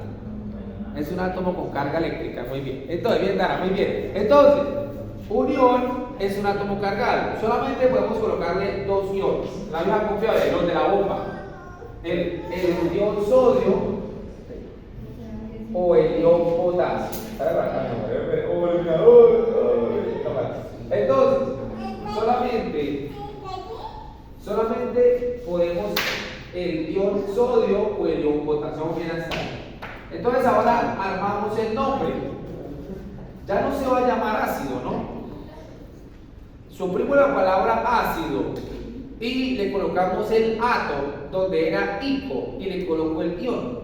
Es un átomo con carga eléctrica. Muy bien. Entonces, bien, Dana, muy bien. Entonces, un ion es un átomo cargado. Solamente podemos colocarle dos iones. La misma confiable, los de la bomba. El ion sodio o el ion potasio. Entonces, solamente podemos el ion sodio o el ion potasio. Bien así. Entonces ahora armamos el nombre. Ya no se va a llamar ácido, ¿no? Suprimimos la palabra ácido y le colocamos el ato donde era ico y le coloco el ion.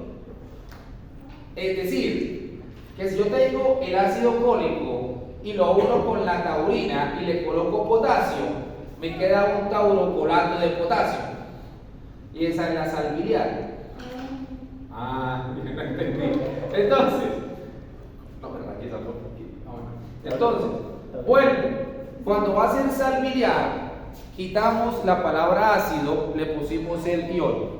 Es decir, que si yo tengo el ácido cólico y lo uno con la taurina y le coloco potasio, me queda un taurocolato de potasio. Y esa es la sal biliar. No entendí. Entonces, bueno, cuando va a ser sal biliar, quitamos la palabra ácido, le pusimos el ion.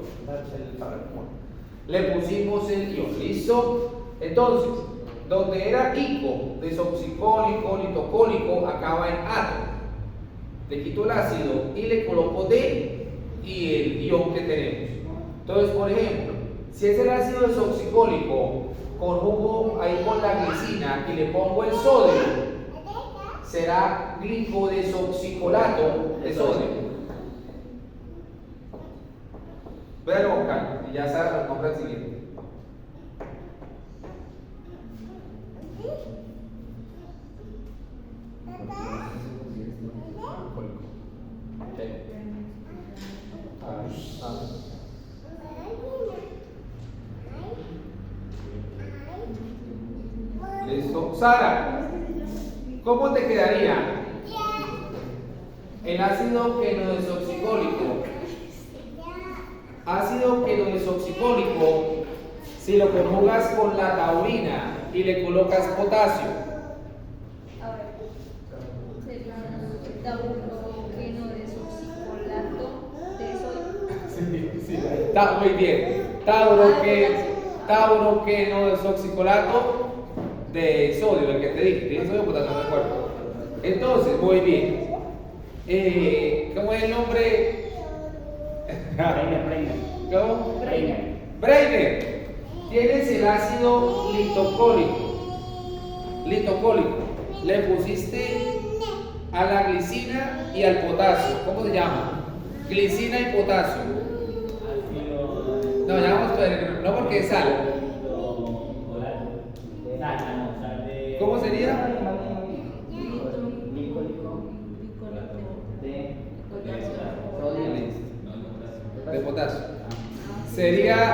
¿Listo? Entonces, donde era ico, desoxicólico, litocólico, acaba en ato. Le quito el ácido y le coloco D y el ion que tenemos. Entonces, por ejemplo, si es el ácido desoxicólico, conjugo ahí con la glicina y le pongo el sodio, será glicodesoxicolato de sodio. Véanlo con calma y ya se compra el siguiente. Listo. Sara, ¿cómo te quedaría el ácido quenodesoxicólico? Ácido quenodesoxicólico, si lo conjugas con la taurina y le colocas potasio. A ver, sería tauroceno desoxicolato de sodio. Sí, está muy bien. Tauroquenodesoxicolato de sodio, el que te dije, tiene sodio potasio, no recuerdo. Entonces, muy bien. ¿Cómo es el nombre? Breiner. ¿Cómo? Breiner. Breiner. Tienes el ácido litocólico. Le pusiste a la glicina y al potasio. ¿Cómo se llama? Glicina y potasio. No, llamamos no porque es sal. ¿Cómo sería? De potasio.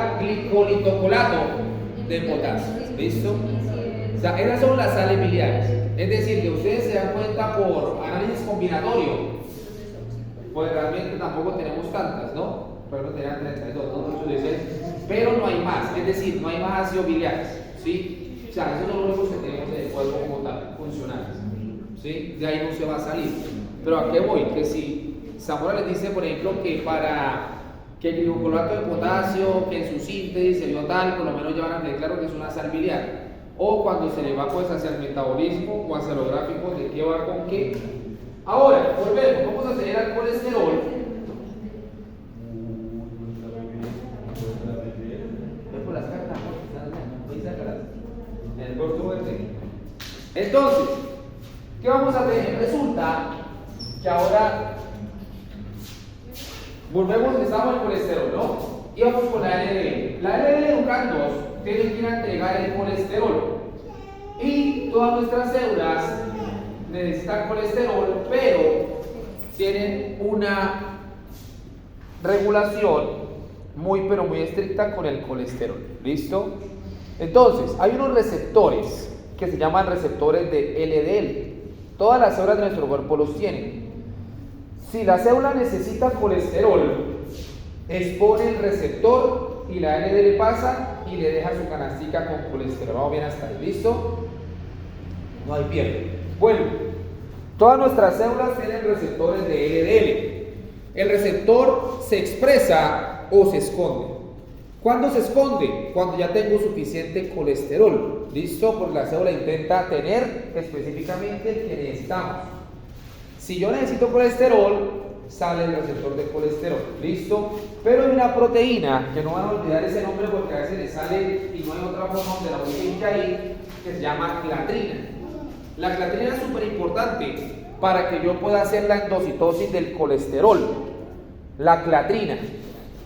genera glicolitocolato de potasio. ¿Listo? O sea, esas son las sales biliares. Es decir, que ustedes se dan cuenta por análisis combinatorio, pues realmente tampoco tenemos tantas, ¿no? Pero no tenían 32, ¿no? Pero no hay más, es decir, no hay más ácidos biliares, ¿sí? O sea, esos son los únicos que tenemos en el cuerpo como tal, funcionales, ¿sí? De ahí no se va a salir. Pero ¿a qué voy? Que si Zamora les dice, por ejemplo, que para que el glicolato de potasio, que en su síntesis se vio tal, por lo menos ya van a tener claro que es una sal biliar. O cuando se le va pues hacia el metabolismo o hacia los gráficos de qué va con qué. Ahora, volvemos, vamos a seguir al colesterol. Ven por las cartas, en el corto verde. Entonces, ¿qué vamos a tener? Resulta que ahora volvemos, estamos en el colesterol, ¿no? Y vamos con la LDL. La LDL educandos tiene que ir a entregar el colesterol. Y todas nuestras células necesitan colesterol, pero tienen una regulación pero muy estricta con el colesterol. ¿Listo? Entonces, hay unos receptores que se llaman receptores de LDL. Todas las células de nuestro cuerpo los tienen. Si la célula necesita colesterol, expone el receptor y la LDL pasa y le deja su canastica con colesterol. Vamos bien hasta ahí, ¿listo? No hay pierde. Bueno, todas nuestras células tienen receptores de LDL. El receptor se expresa o se esconde. ¿Cuándo se esconde? Cuando ya tengo suficiente colesterol. ¿Listo? Porque la célula intenta tener específicamente el que necesitamos. Si yo necesito colesterol, sale el receptor de colesterol. ¿Listo? Pero hay una proteína, que no van a olvidar ese nombre porque a veces le sale y no hay otra forma donde la ubiquen ahí, que se llama clatrina. La clatrina es súper importante para que yo pueda hacer la endocitosis del colesterol. La clatrina,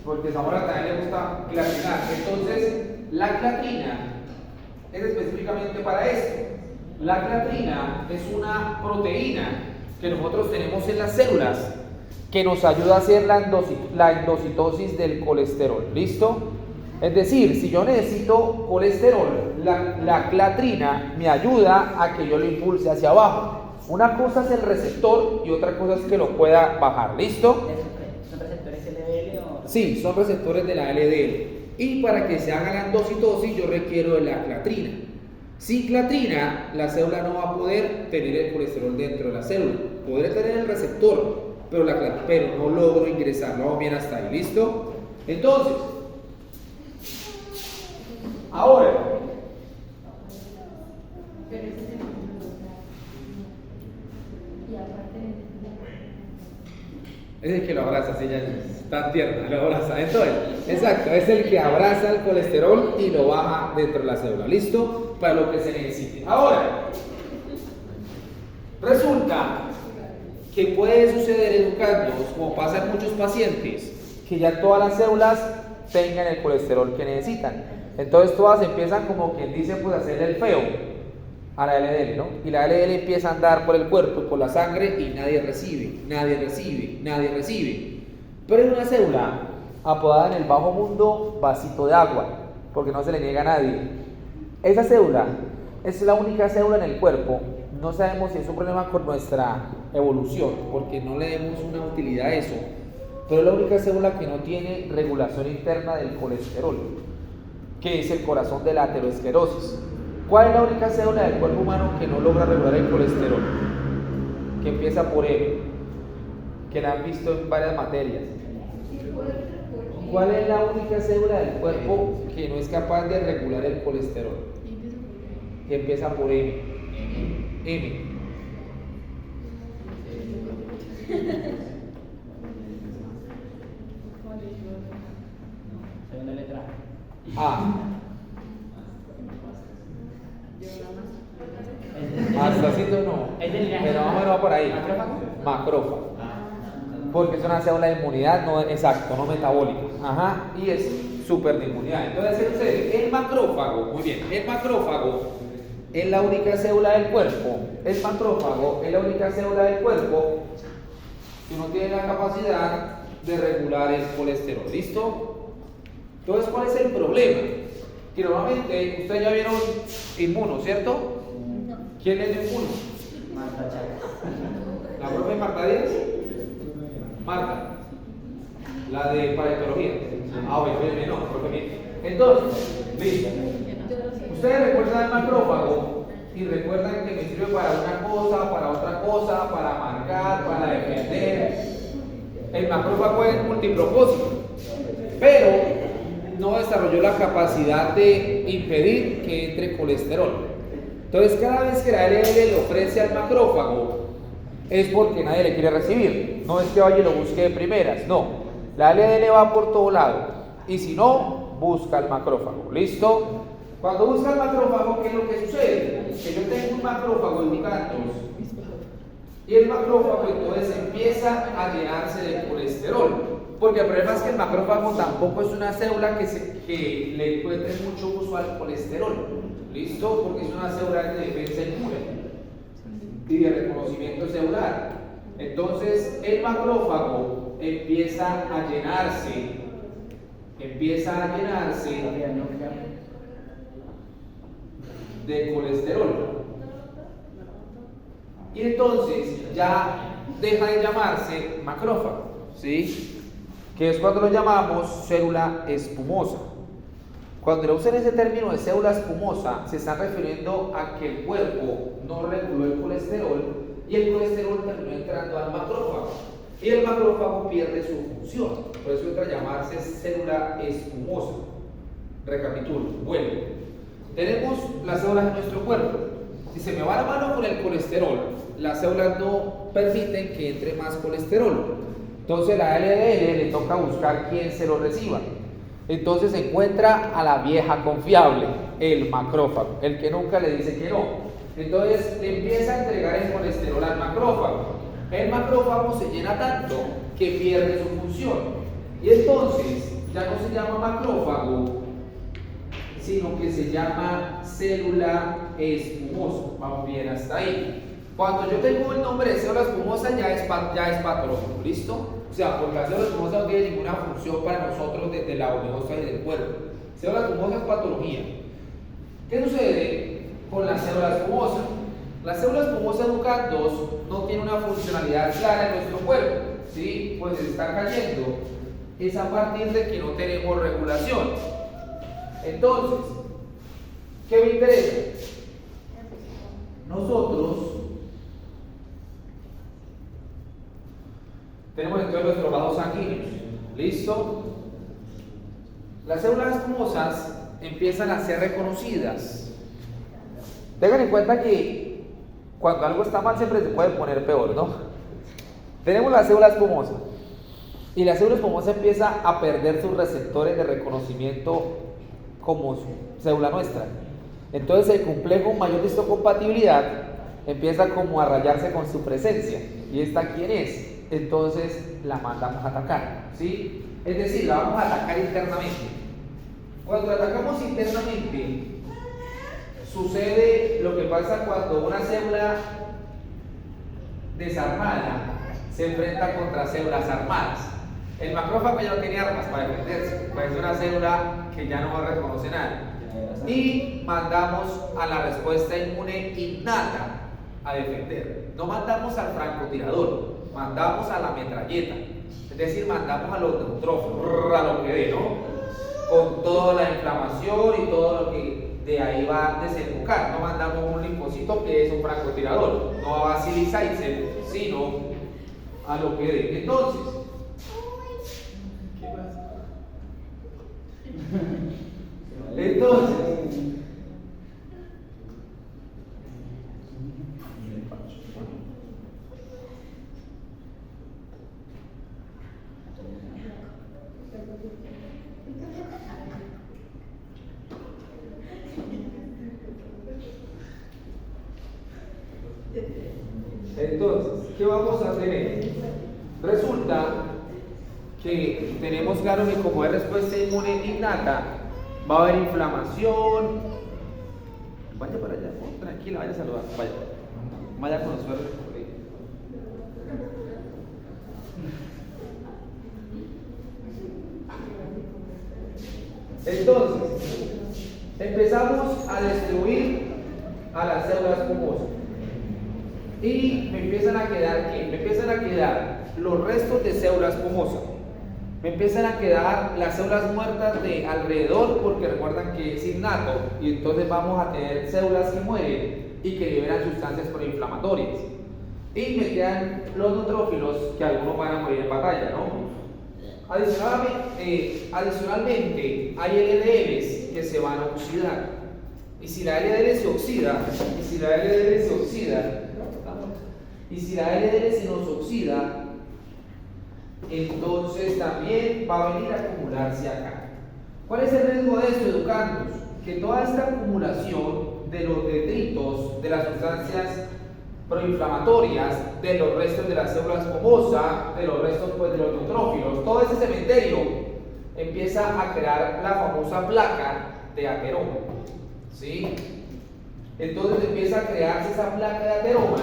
porque a Zamora también le gusta clatrinar. Entonces, la clatrina es específicamente para esto. La clatrina es una proteína que nosotros tenemos en las células que nos ayuda a hacer la endocitosis del colesterol. ¿Listo? Es decir, si yo necesito colesterol, la clatrina me ayuda a que yo lo impulse hacia abajo. Una cosa es el receptor y otra cosa es que lo pueda bajar. ¿Listo? ¿Son receptores LDL o...? Sí, son receptores de la LDL. Y para que se haga la endocitosis yo requiero de la clatrina. Sin clatrina, la célula no va a poder tener el colesterol dentro de la célula. Podré tener el receptor, pero no logro ingresarlo. Vamos bien hasta ahí, ¿listo? Entonces, ahora, es el que lo abraza, sí, ya es tan tierna, lo abraza. Entonces, exacto, es el que abraza el colesterol y lo baja dentro de la célula. ¿Listo? Para lo que se necesite. Ahora, resulta que puede suceder, educandos, como pasa en muchos pacientes, que ya todas las células tengan el colesterol que necesitan. Entonces todas empiezan como quien dice, pues a hacerle el feo a la LDL, ¿no? Y la LDL empieza a andar por el cuerpo, por la sangre y nadie recibe. Pero hay una célula apodada en el bajo mundo vasito de agua, porque no se le niega a nadie. Esa célula es la única célula en el cuerpo. No sabemos si es un problema con nuestra evolución, porque no le demos una utilidad a eso, pero es la única célula que no tiene regulación interna del colesterol, que es el corazón de la aterosclerosis. ¿Cuál es la única célula del cuerpo humano que no logra regular el colesterol? Que empieza por M, que la han visto en varias materias. ¿Cuál es la única célula del cuerpo que no es capaz de regular el colesterol? Que empieza por M. M. Segunda letra. A. Mastacito no. Pero vamos a ver por ahí. Macrófago. Porque es una célula de inmunidad, no exacto, no metabólica. Ajá, y es súper de inmunidad. Entonces, el macrófago, muy bien, el macrófago es la única célula del cuerpo. El macrófago es la única célula del cuerpo que no tiene la capacidad de regular el colesterol. ¿Listo? Entonces, ¿cuál es el problema? Que normalmente, ustedes ya vieron Inmuno, ¿cierto? No. ¿Quién es de Inmuno? Marta Chagas. ¿La profe Marta Díaz? Marta. La de paleontología. Ah, bueno, no, profe bien. Entonces, listo. Ustedes recuerdan el macrófago y recuerdan que me sirve para una cosa, para otra cosa, para marcar, para defender. El macrófago es multipropósito, pero no desarrolló la capacidad de impedir que entre colesterol. Entonces, cada vez que la LDL le ofrece al macrófago, es porque nadie le quiere recibir. No es que vaya y lo busque de primeras, no. La LDL va por todo lado. Y si no, busca el macrófago. ¿Listo? Cuando busca el macrófago, ¿qué es lo que sucede? Que yo tengo un macrófago educando. Y el macrófago entonces empieza a llenarse de colesterol. Porque el problema es que el macrófago tampoco es una célula que le encuentre mucho uso al colesterol. ¿Listo? Porque es una célula de defensa inmune y de reconocimiento celular. Entonces el macrófago empieza a llenarse de colesterol. Y entonces ya deja de llamarse macrófago, ¿sí? Que es cuando lo llamamos célula espumosa. Cuando le usan ese término de célula espumosa, se están refiriendo a que el cuerpo no reguló el colesterol y el colesterol terminó entrando al macrófago. Y el macrófago pierde su función. Por eso entra a llamarse célula espumosa. Recapitulo, vuelvo. Tenemos las células de nuestro cuerpo. Si se me va la mano con el colesterol, las células no permiten que entre más colesterol. Entonces la LDL le toca buscar quién se lo reciba. Entonces se encuentra a la vieja confiable, el macrófago, el que nunca le dice que no. Entonces le empieza a entregar el colesterol al macrófago. El macrófago se llena tanto que pierde su función. Y entonces ya no se llama macrófago, sino que se llama célula espumosa. Vamos bien hasta ahí. Cuando yo tengo el nombre de célula espumosa ya es patológico, ¿listo? O sea, porque la célula espumosa no tiene ninguna función para nosotros desde la homeostasis y del cuerpo. Célula espumosa es patología. ¿Qué sucede con la célula espumosa? La célula espumosa educandos no tiene una funcionalidad clara en nuestro cuerpo, ¿sí? Pues está cayendo. Es a partir de que no tenemos regulación. Entonces, ¿qué me interesa? Nosotros tenemos entonces nuestros vasos sanguíneos. ¿Listo? Las células espumosas empiezan a ser reconocidas. Tengan en cuenta que cuando algo está mal siempre se puede poner peor, ¿no? Tenemos la célula espumosa. Y la célula espumosa empieza a perder sus receptores de reconocimiento como célula nuestra. Entonces el complejo mayor de histocompatibilidad empieza como a rayarse con su presencia. ¿Y esta quién es? Entonces la mandamos a atacar, ¿sí? Es decir, la vamos a atacar internamente. Cuando la atacamos internamente, sucede lo que pasa cuando una célula desarmada se enfrenta contra células armadas. El macrófago ya no tiene armas para defenderse, pues es una célula que ya no va a reconocer nada. Y mandamos a la respuesta inmune innata a defender. No mandamos al francotirador, mandamos a la metralleta. Es decir, mandamos a los neutrófilos, a lo que dé, ¿no? Con toda la inflamación y todo lo que de ahí va a desembocar. No mandamos un linfocito que es un francotirador, no a Bacillizaide, sino a lo que dé. Entonces, ¿qué pasa? Entonces, ¿qué vamos a tener? Resulta que tenemos claro que como es respuesta inmune innata, va a haber inflamación. Vaya para allá, tranquila, vaya a saludar, vaya con suerte. Entonces, empezamos a distribuir a las células espumosas. Y me empiezan a quedar, ¿qué? Me empiezan a quedar los restos de célula espumosa. Me empiezan a quedar las células muertas de alrededor, porque recuerdan que es innato, y entonces vamos a tener células que mueren y que liberan sustancias proinflamatorias. Y me quedan los neutrófilos, que algunos van a morir en batalla, ¿no? Adicionalmente, hay LDLs que se van a oxidar. Y si la LDL se oxida, y si la LDL se nos oxida, entonces también va a venir a acumularse acá. ¿Cuál es el riesgo de esto, educandos? Que toda esta acumulación de los detritos, de las sustancias proinflamatorias, de los restos de la célula espumosa, de los restos pues, de los neutrófilos, todo ese cementerio empieza a crear la famosa placa de ateroma. ¿Sí? Entonces empieza a crearse esa placa de ateroma,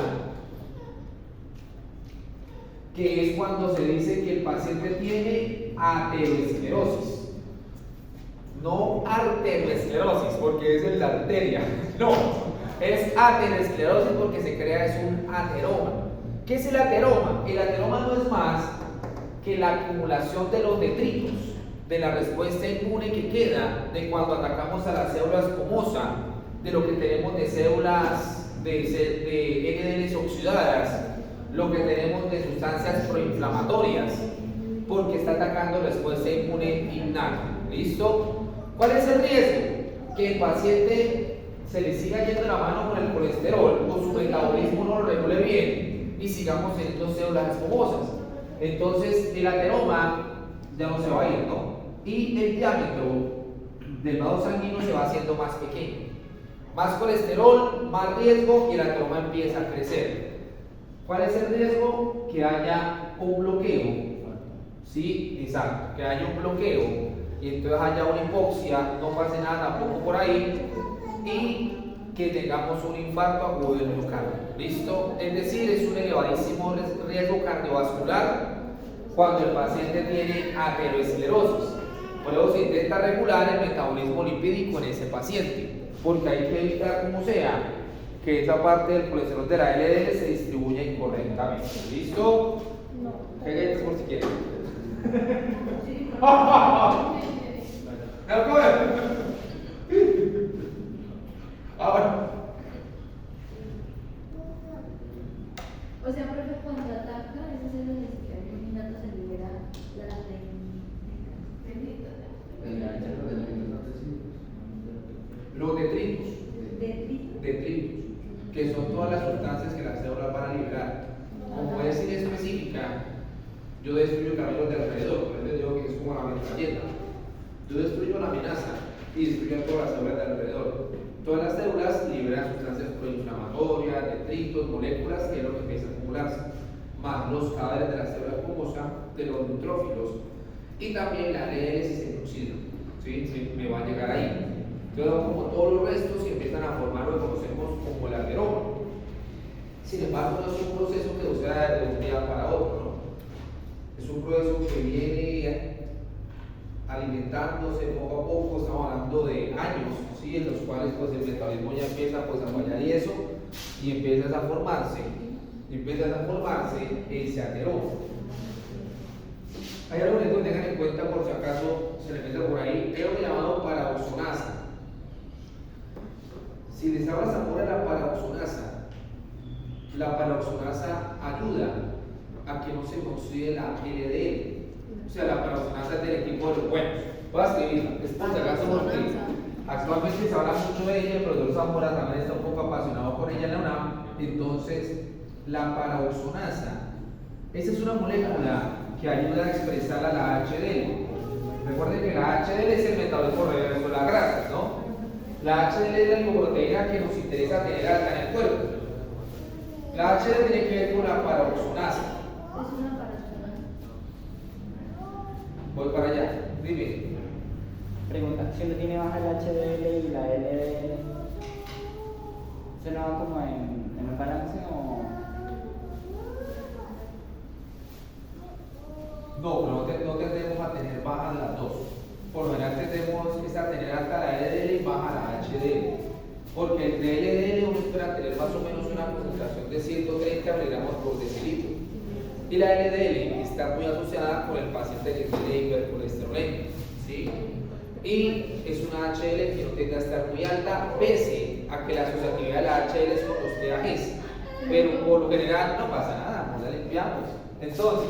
que es cuando se dice que el paciente tiene aterosclerosis. No arteriosclerosis, porque es en la arteria. No, es aterosclerosis porque se crea es un ateroma. ¿Qué es el ateroma? El ateroma no es más que la acumulación de los detritos, de la respuesta inmune que queda de cuando atacamos a la célula espumosa, de lo que tenemos de células de LDLs oxidadas, lo que tenemos de sustancias proinflamatorias, porque está atacando respuesta inmune innata. ¿Listo? ¿Cuál es el riesgo? Que el paciente se le siga yendo la mano con el colesterol o su metabolismo no lo regule bien y sigamos teniendo células espumosas. Entonces el ateroma ya no se va a ir, ¿no? Y el diámetro del vaso sanguíneo se va haciendo más pequeño. Más colesterol, más riesgo y el ateroma empieza a crecer. ¿Cuál es el riesgo? Que haya un bloqueo. Sí, exacto, que haya un bloqueo y entonces haya una hipoxia, no pase nada tampoco por ahí y que tengamos un infarto agudo del miocardio. ¿Listo? Es decir, es un elevadísimo riesgo cardiovascular cuando el paciente tiene aterosclerosis. Por eso se intenta regular el metabolismo lipídico en ese paciente, porque hay que evitar como sea que esa parte del colesterol de la LDL se distribuya incorrectamente. ¿Listo? No. ¿Qué galletas por si quieren? Sí. ¿No comen? Ahora. O sea, profe, cuando ataca esas células innatas se libera la Los detritos. de Que son todas las sustancias que las células van a liberar. Como es inespecífica, yo destruyo cabellos de alrededor, por eso digo que es como la metralleta. Yo destruyo la amenaza y destruyo todas las células de alrededor. Todas las células liberan sustancias proinflamatorias, detritos, moléculas, que es lo que empieza a acumularse, más los cadáveres de la célula espumosa, de los neutrófilos, y también la LDL si se oxida, ¿sí? Me va a llegar ahí. Entonces, como todos los restos que empiezan a formar lo que conocemos como el ateroma. Sin embargo, no es un proceso que suceda de un día para otro, ¿no? Es un proceso que viene alimentándose poco a poco, estamos hablando de años, ¿sí? En los cuales pues, el metabolismo ya empieza pues, a fallar y eso, y empieza a formarse ese ateroma. Hay algo que tengan en cuenta por si acaso se le mete por ahí, hay algo llamado paraoxonasa. Si les hablas ahora de la paraoxonasa ayuda a que no se oxide la LDL. O sea, la paraoxonasa es del equipo de los buenos. Voy a escribirla, es por si acaso porque actualmente se habla mucho de ella, el profesor Zamora también está un poco apasionado con ella en la UNAM. Entonces, la paraoxonasa, esa es una molécula que ayuda a expresar a la HDL. Recuerden que la HDL es el metabolismo reverso de las grasas, ¿no? La HDL es la lipoproteína que nos interesa tener alta en el cuerpo. La HDL tiene que ver con la paraoxonasa. Es una paraxonasa. Voy para allá, dime. Pregunta, si uno tiene baja el HDL y la LDL, ¿se no va como en un balance o...? No, pero no tendemos a tener bajas las dos. por lo general tendemos que tener alta la LDL y baja la HDL. Porque el LDL uno espera tener más o menos una concentración de 130 miligramos por decilitro. Y la LDL está muy asociada con el paciente que tiene hipercolesterolemia, ¿sí? Y es una HDL que no tiende a estar muy alta, pese a que la asociatividad de la HDL es con los pHs. Pero por lo general no pasa nada, no la limpiamos. Entonces,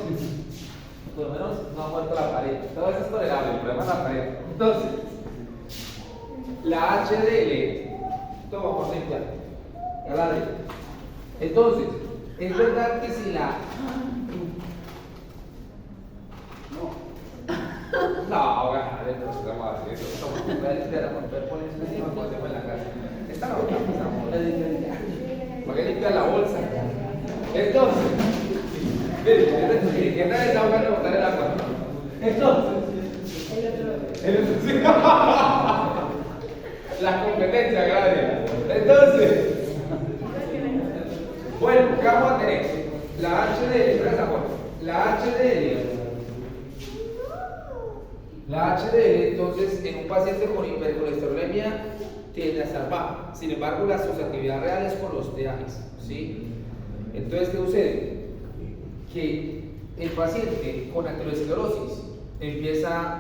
por lo menos no ha muerto la pared. Todo eso es tolerable, el problema es la pared. Entonces, la HDL, todo vamos a limpiar. Entonces, es verdad que si la. No, ganar, no estamos haciendo eso. Estamos a romper por encima cuando estemos en la casa. Esta no ¿para qué limpiar la bolsa? Entonces, ¿qué tal está jugando a botar el agua? Entonces, la competencia, Gabriel. Entonces, bueno, ¿qué vamos a tener? La HDL, la HDL, entonces, en un paciente con hipercolesterolemia tiende a estar baja. Sin embargo, la asociatividad real es con los pHs, ¿sí? Entonces, ¿qué sucede? Que el paciente con aterosclerosis empieza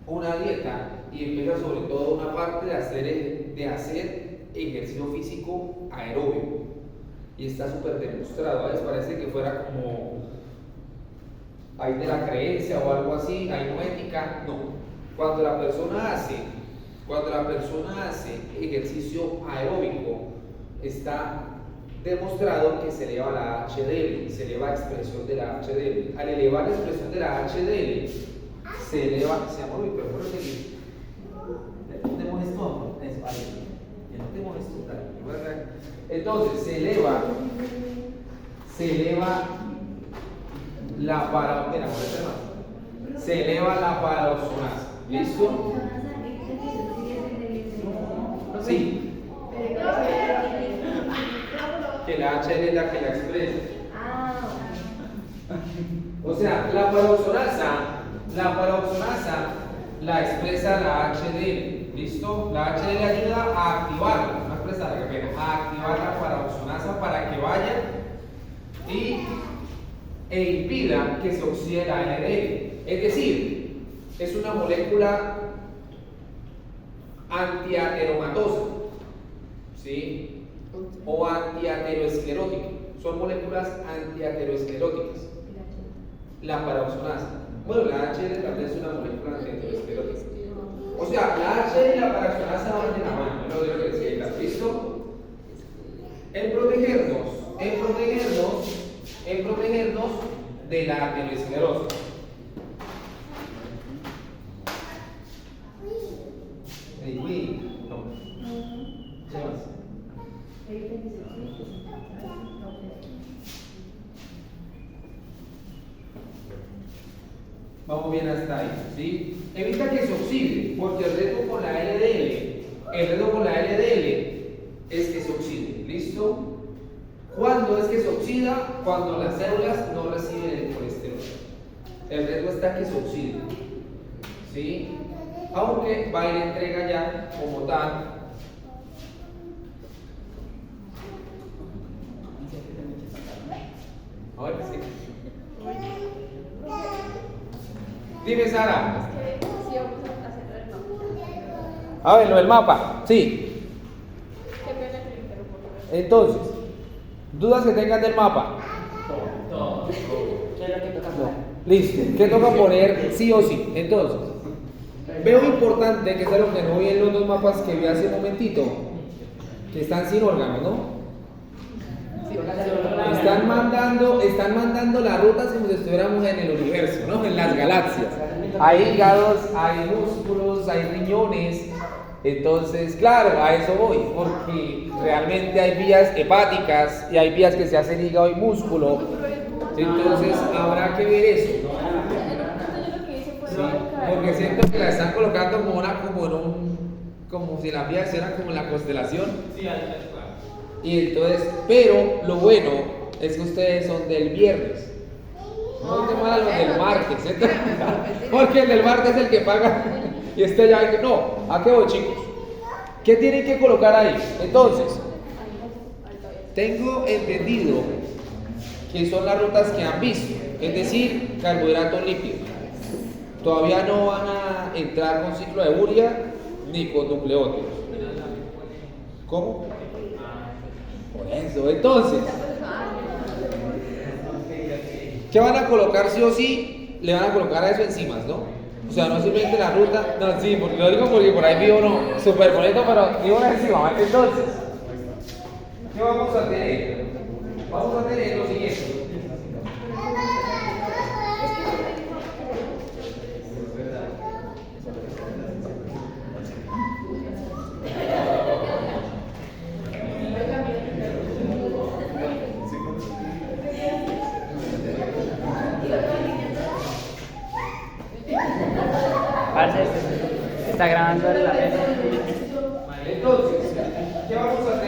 una dieta y empieza sobre todo una parte de hacer ejercicio físico aeróbico. Y está súper demostrado, ¿ves? Parece que fuera como hay de la creencia o algo así, hay no ética, no. Cuando la persona hace ejercicio aeróbico, está demostrado que se eleva la HDL, se eleva la expresión de la HDL. Al elevar la expresión de la HDL, se eleva, se llama muy pero bueno seguir. No te molestó, amor, es vale. Que no te molestó, dale. Entonces se eleva la se eleva la paraoxonasa. ¿Listo? Sí. Que la HDL es la que la expresa. O sea, la paraoxonasa la expresa la HDL. ¿Listo? La HDL ayuda a activarla, no expresar la que a activar la paraoxonasa para que vaya e impida que se oxide la LDL. Es decir, es una molécula antiateromatosa, ¿sí? O antiateroesclerótica. Son moléculas antiateroescleróticas. La paraoxonasa. Bueno, la HDL también es una molécula antiateroesclerótica. O sea, la HDL y la paraoxonasa van de la mano, no de lo que decía, ¿listo? En protegernos de la aterosclerosis. No. ¿Qué más? Vamos bien hasta ahí, ¿sí? Evita que se oxide, porque el reto con la LDL es que se oxide, ¿listo? ¿Cuándo es que se oxida? Cuando las células no reciben el colesterol. El reto está que se oxide, ¿sí? Aunque va a ir entrega ya como tal. A ver, sí. Dime, Sara. A ver, lo del mapa. Sí. Entonces, dudas que tengan del mapa. ¿Qué es lo que toca hacer? Listo. ¿Qué toca poner sí o sí? Entonces, veo importante que es algo que no vi en los dos mapas que vi hace un momentito, que están sin órganos, ¿no? Están mandando las rutas como si estuviéramos en el universo, ¿no? En las galaxias. Hay hígados, hay músculos, hay riñones. Entonces, claro, a eso voy, porque realmente hay vías hepáticas y hay vías que se hacen hígado y músculo. Entonces, habrá que ver eso. Sí, porque siento que la están colocando como si las vías eran como en la constelación. Sí, ahí está claro. Y entonces, pero lo bueno es que ustedes son del viernes. No te mal a los del martes, ¿cierto? Porque el del martes es el que paga y este ya hay que. No, ¿a qué voy, chicos? ¿Qué tienen que colocar ahí? Entonces, tengo entendido que son las rutas que han visto, es decir, carbohidratos lípidos. Todavía no van a entrar con ciclo de urea ni con nucleótidos. ¿Cómo? Por eso, entonces, ¿qué van a colocar sí o sí? Le van a colocar a eso enzimas, ¿no? O sea, no simplemente la ruta, no, sí, lo digo porque por ahí vivo no, súper bonito, pero digo una enzima, ¿vale? Entonces, ¿qué vamos a tener? Vamos a tener lo siguiente. Parce, está grabando la mesa. Entonces, ¿qué vamos a